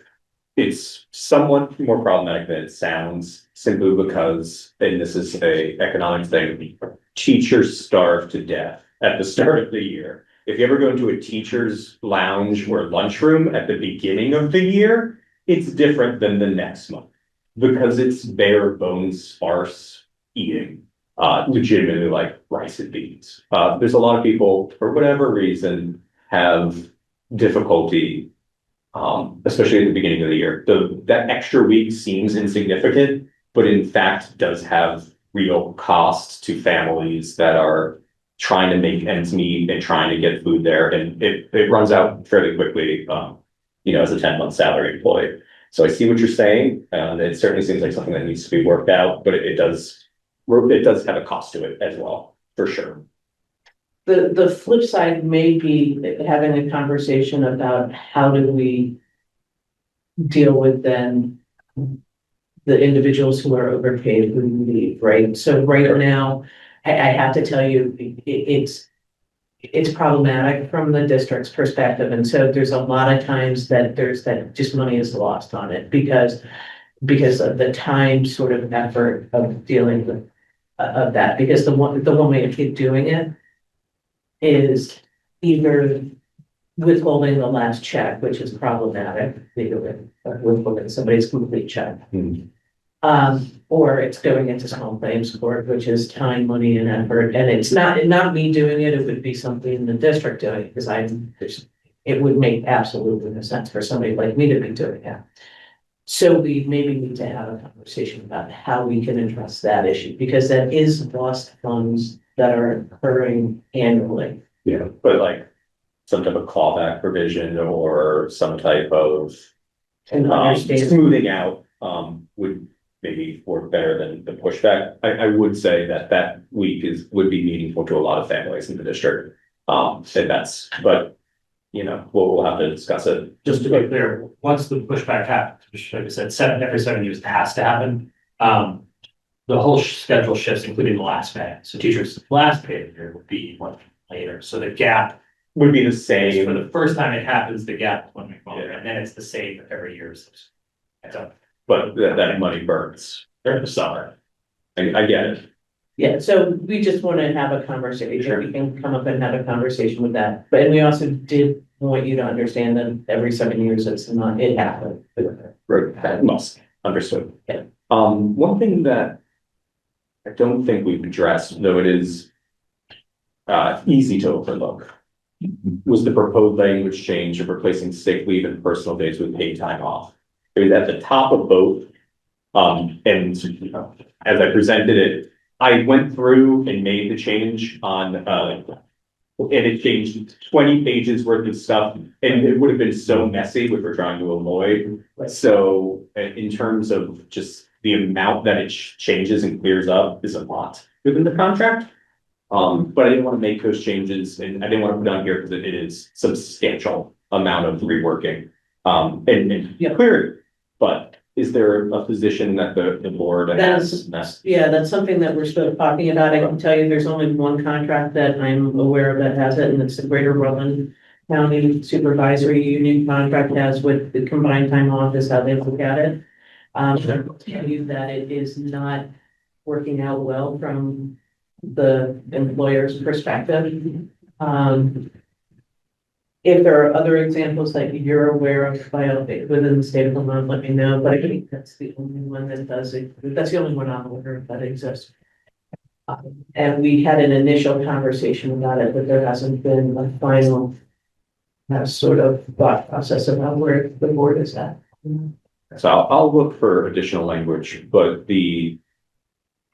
it's somewhat more problematic than it sounds, simply because, and this is a economic thing, teachers starve to death at the start of the year. If you ever go into a teacher's lounge or lunchroom at the beginning of the year, it's different than the next month because it's bare bones sparse eating, legitimately like rice and beans. There's a lot of people, for whatever reason, have difficulty, especially at the beginning of the year. That extra week seems insignificant, but in fact does have real costs to families that are trying to make ends meet and trying to get food there. And it runs out fairly quickly, as a 10-month salary employee. So I see what you're saying. It certainly seems like something that needs to be worked out, but it does have a cost to it as well, for sure. The flip side may be having a conversation about how do we deal with then the individuals who are overpaid who leave, right? So right now, I have to tell you, it's problematic from the district's perspective. And so there's a lot of times that just money is lost on it because of the time sort of effort of dealing with of that, because the one way to keep doing it is either withholding the last check, which is problematic, withholding somebody's complete check. Or it's going into small claims court, which is time, money, and effort. And it's not me doing it, it would be something in the district doing it, because it would make absolutely no sense for somebody like me to be doing that. So we maybe need to have a conversation about how we can address that issue, because that is lost funds that are occurring annually. Yeah, but like some type of clawback provision or some type of And understand. smoothing out would maybe work better than the pushback. I would say that week would be meaningful to a lot of families in the district. And that's, but we'll have to discuss it. Just to be clear, once the pushback happens, which like I said, every 7 years it has to happen. The whole schedule shifts, including the last pay. So teachers' last pay year will be 1 week later. So the gap Would be the for same. the first time it happens, the gap is 1 week longer, and then it's the same every year. So But that money burns during the summer. I get it. Yeah, so we just want to have a conversation, we can come up and have a conversation with that, but we also did want you to understand that every 7 years, it's not, it happened. Right, that must, understood. Yeah. One thing that I don't think we've addressed, though it is easy to overlook, was the proposed language change of replacing sick leave and personal days with paid time off. It was at the top of both. And as I presented it, I went through and made the change on, and it changed 20 pages worth of stuff, and it would have been so messy, which we're trying to avoid. So in terms of just the amount that it changes and clears up is a lot within the contract. But I didn't want to make those changes, and I didn't want to put on here because it is substantial amount of reworking. And clear, but is there a position that the board has? Yeah, that's something that we're still talking about. I can tell you there's only one contract that I'm aware of that has it, and it's the Greater Rutland County Supervisory Union contract has with the combined time off is how they look at it. I will tell you that it is not working out well from the employer's perspective. If there are other examples that you're aware of within the state of Vermont, let me know, but I think that's the only one that does it. That's the only one I'm aware of that exists. And we had an initial conversation about it, but there hasn't been a final sort of thought process about where the board is at. So I'll look for additional language, but the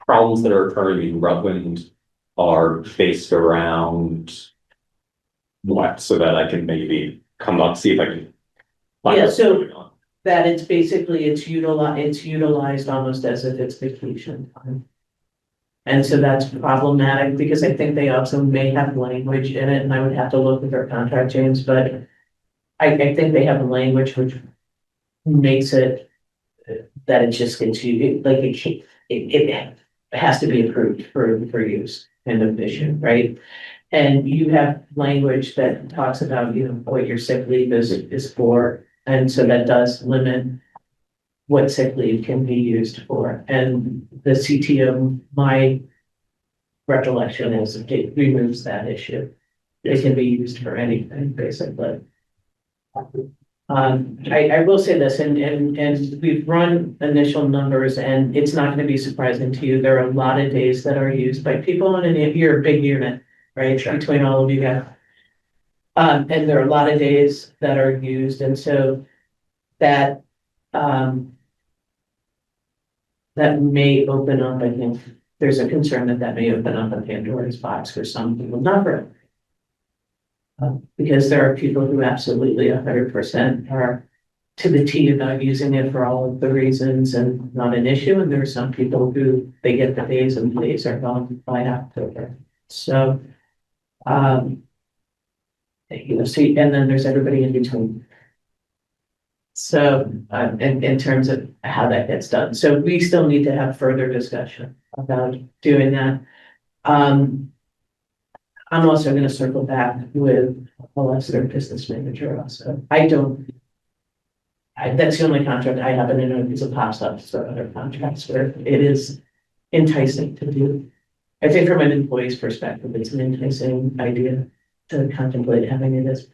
problems that are occurring in Rutland are based around what, so that I can maybe come up, see if I can. find Yeah, what's so- going on. That it's basically, it's utilized almost as if it's vacation time. And so that's problematic because I think they also may have language in it, and I would have to look at their contract, James, but I think they have a language which makes it that it just gets you, like, it has to be approved for use, kind of issue, right? And you have language that talks about, what your sick leave is for, and so that does limit what sick leave can be used for. And the CTO, my recollection is it removes that issue. It can be used for anything, basically. I will say this, and we've run initial numbers, and it's not gonna be surprising to you. There are a lot of days that are used by people, and if you're a big unit, right, between all of you guys. And there are a lot of days that are used, and so that, that may open up, I think, there's a concern that may open up a Pandora's box for some people, not for. Because there are people who absolutely 100% are to the T about using it for all of the reasons and not an issue, and there are some people who they get the days and days are gone by October. So, see, and then there's everybody in between. So, in terms of how that gets done, so we still need to have further discussion about doing that. I'm also gonna circle back with Lester, business manager also. That's the only contract I happen to know because it pops up, so other contracts where it is enticing to do. I think from an employee's perspective, it's an enticing idea to contemplate having it as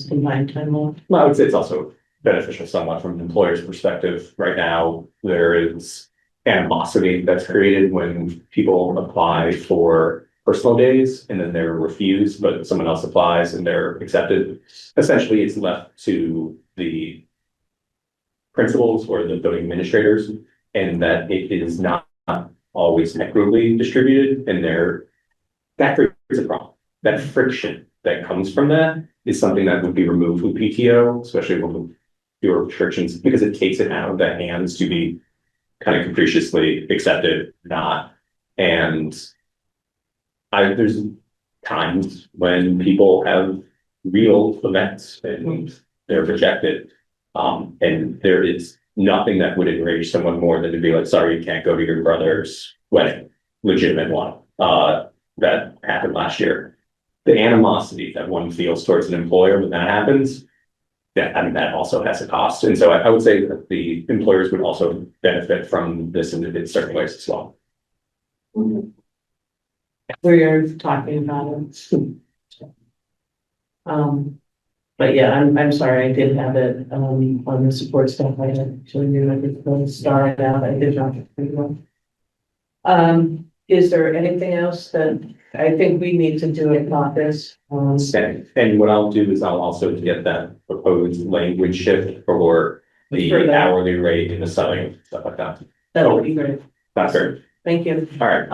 combined time off. Well, I would say it's also beneficial somewhat from an employer's perspective. Right now, there is animosity that's created when people apply for personal days and then they're refused, but someone else applies and they're accepted. Essentially, it's left to the principals or the building administrators, and that it is not always equitably distributed, and that creates a problem. That friction that comes from that is something that would be removed with PTO, especially with fewer restrictions, because it takes it out of the hands to be kind of capriciously accepted, not. And there's times when people have real events and they're rejected. And there is nothing that would enrage someone more than to be like, sorry, you can't go to your brother's wedding, legitimate one, that happened last year. The animosity that one feels towards an employer when that happens, that also has a cost. And so I would say that the employers would also benefit from this in certain ways as well. we're talking about it. But yeah, I'm sorry, I did have it, on the support stuff, I actually knew I was going to start out, I did not. Is there anything else that I think we need to do about this? And what I'll do is I'll also get that proposed language shift for For the the- hourly rate and the selling, stuff like that. That would be great, That's great. thank you. All right,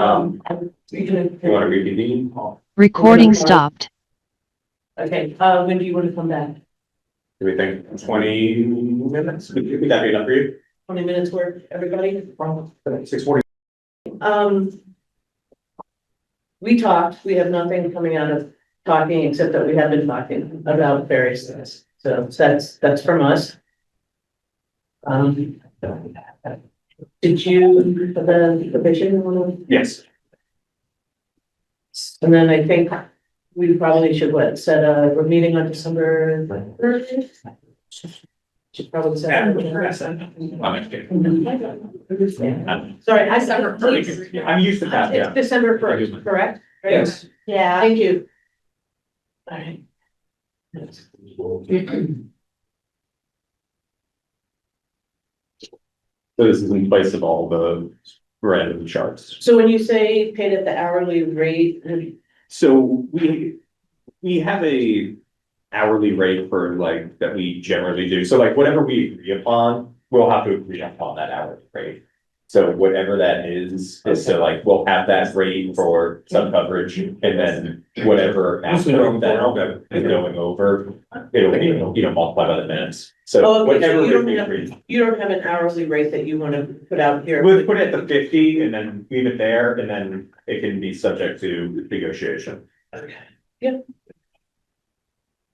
you want to reconvene? Recording stopped. Okay, when do you want to come back? Do we think 20 minutes? Would that be enough for you? 20 minutes work, everybody? 6:40. We talked, we have nothing coming out of talking, except that we have been talking about various things, so that's from us. Did you, the vision, Yes. and then I think we probably should, set a meeting on December 3rd? Should probably set. Sorry, I said. I'm used to that, It's yeah. December 1st, correct? Right? Yes. Yeah. Thank you. All right. So this is in place of all the random charts. So when you say paid at the hourly rate, So we have a hourly rate for like, that we generally do. So like whatever we agree upon, we'll have to agree upon that hourly rate. So whatever that is so like, we'll have that rate for some coverage and then whatever after that is going over, it'll be, multiplied by the minutes. So Oh, okay, so whatever you don't we have- agree. you don't have an hourly rate that you want to put out here. We'll put it at the 50 and then leave it there and then it can be subject to negotiation. Okay, yeah.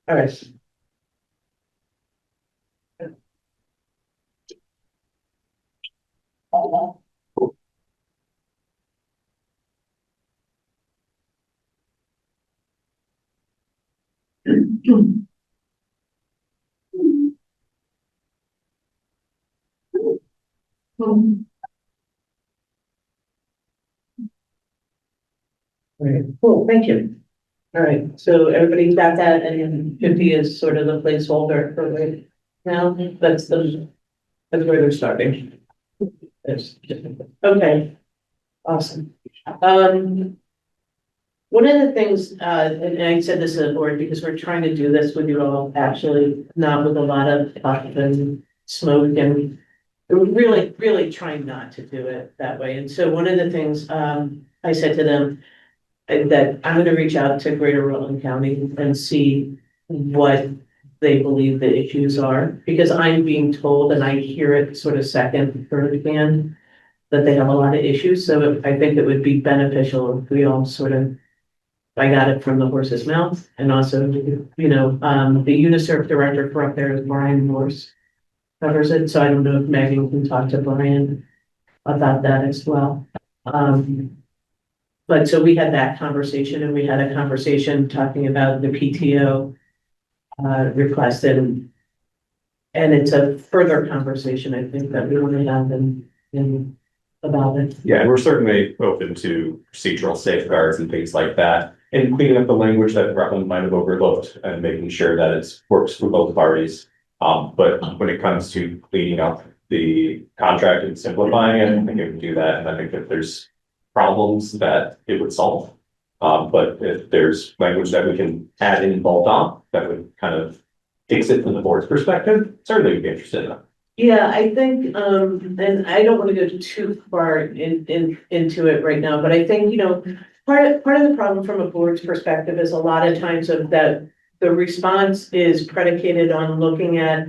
All right. All right, cool, thank you. All right, so everybody's got that, and 50 is sort of the placeholder for right now, that's where they're starting. Okay, awesome. One of the things, and I said this to the board because we're trying to do this with you all, actually, not with a lot of puff and smoke and really, really trying not to do it that way. And so one of the things, I said to them, that I'm gonna reach out to Greater Rutland County and see what they believe the issues are, because I'm being told, and I hear it sort of second, third hand, that they have a lot of issues, so I think it would be beneficial if we all sort of, I got it from the horse's mouth, and also, the UNICEF director for up there is Brian Morse, covers it, so I don't know if Megan can talk to Brian about that as well. But so we had that conversation, and we had a conversation talking about the PTO request, and it's a further conversation, I think, that we want to have in about it. Yeah, and we're certainly open to procedural safeguards and things like that, and cleaning up the language that Rutland might have overlooked and making sure that it works for both parties. But when it comes to cleaning up the contract and simplifying it, I think it can do that, and I think that there's problems that it would solve. But if there's language that we can add in bolt on, that would kind of fix it from the board's perspective, certainly we'd be interested in that. Yeah, I think, and I don't want to go too far into it right now, but I think, part of the problem from a board's perspective is a lot of times of that, the response is predicated on looking at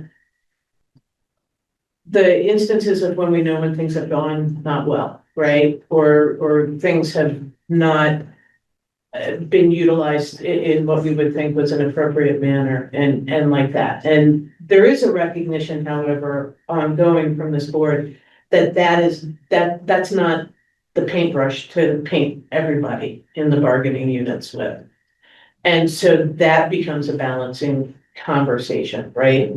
the instances of when we know when things have gone not well, right? Or things have not been utilized in what we would think was an appropriate manner and like that. And there is a recognition, however, ongoing from this board that's not the paintbrush to paint everybody in the bargaining units with. And so that becomes a balancing conversation, right?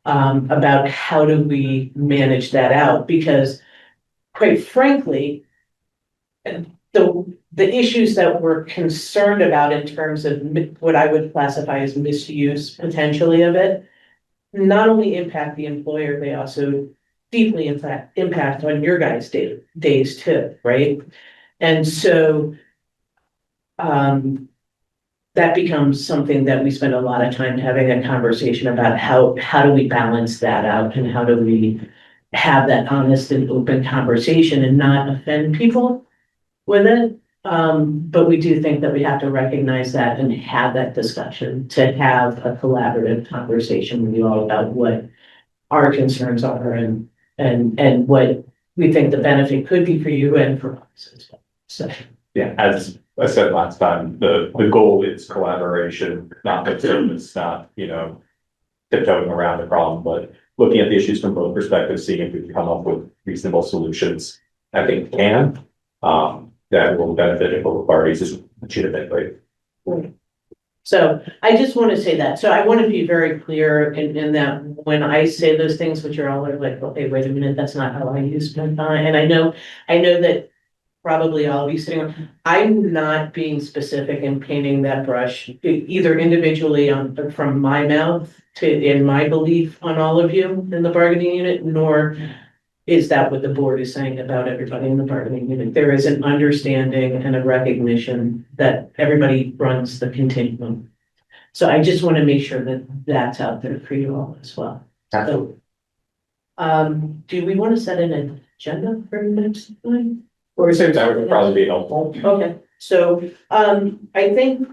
About how do we manage that out? Because quite frankly, and the issues that we're concerned about in terms of what I would classify as misuse potentially of it, not only impact the employer, they also deeply impact on your guys' days too, right? And so that becomes something that we spend a lot of time having a conversation about how do we balance that out and how do we have that honest and open conversation and not offend people with it. But we do think that we have to recognize that and have that discussion, to have a collaborative conversation with you all about what our concerns are and what we think the benefit could be for you and for us as well. So, Yeah, as I said last time, the goal is collaboration, not the service, not, tiptoeing around the problem, but looking at the issues from both perspectives, seeing if we can come up with reasonable solutions. I think we can, that will benefit both parties as legitimately. so I just want to say that. So I want to be very clear in that when I say those things, which are all like, okay, wait a minute, that's not how I use my time. And I know that probably all of you sitting on, I'm not being specific and painting that brush either individually from my mouth to in my belief on all of you in the bargaining unit, nor is that what the board is saying about everybody in the bargaining unit. There is an understanding and a recognition that everybody runs the continuum. So I just want to make sure that that's out there for you all as well. So, do we want to set an agenda for next time? Or is there That would probably be helpful. Okay, so, I think,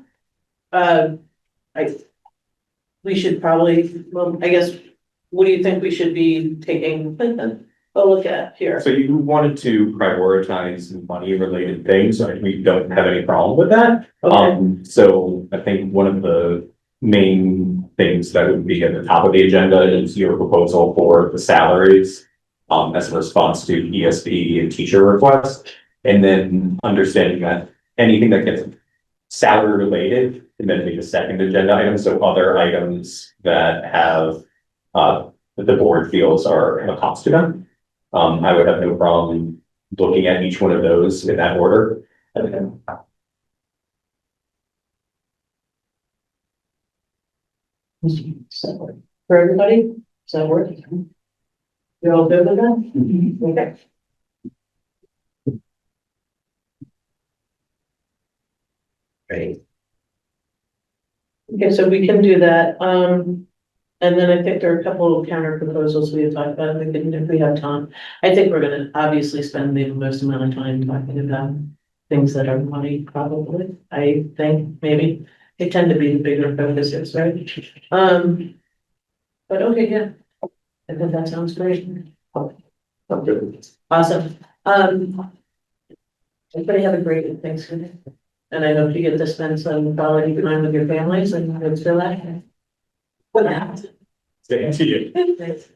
we should probably, well, I guess, what do you think we should be taking a look at here? So you wanted to prioritize money related things, and we don't have any problem with that. Okay, So I think one of the main things that would be at the top of the agenda is your proposal for the salaries. As a response to ESP and teacher requests, and then understanding that anything that gets salary related, and then be the second agenda item, so other items that have, that the board feels are a cost to them. I would have no problem looking at each one of those in that order. for everybody, does that work? You're all good with that? Okay. Great. Okay, so we can do that, and then I think there are a couple of counter proposals we have talked about, we can, if we have time. I think we're gonna obviously spend the most amount of time talking about things that are money, probably, I think, maybe. They tend to be the bigger focuses, right? But okay, yeah, I think that sounds great. Awesome. Everybody have a great Thanksgiving. And I hope you get to spend some quality time with your families and it's relaxing. Stay to you. Thanks.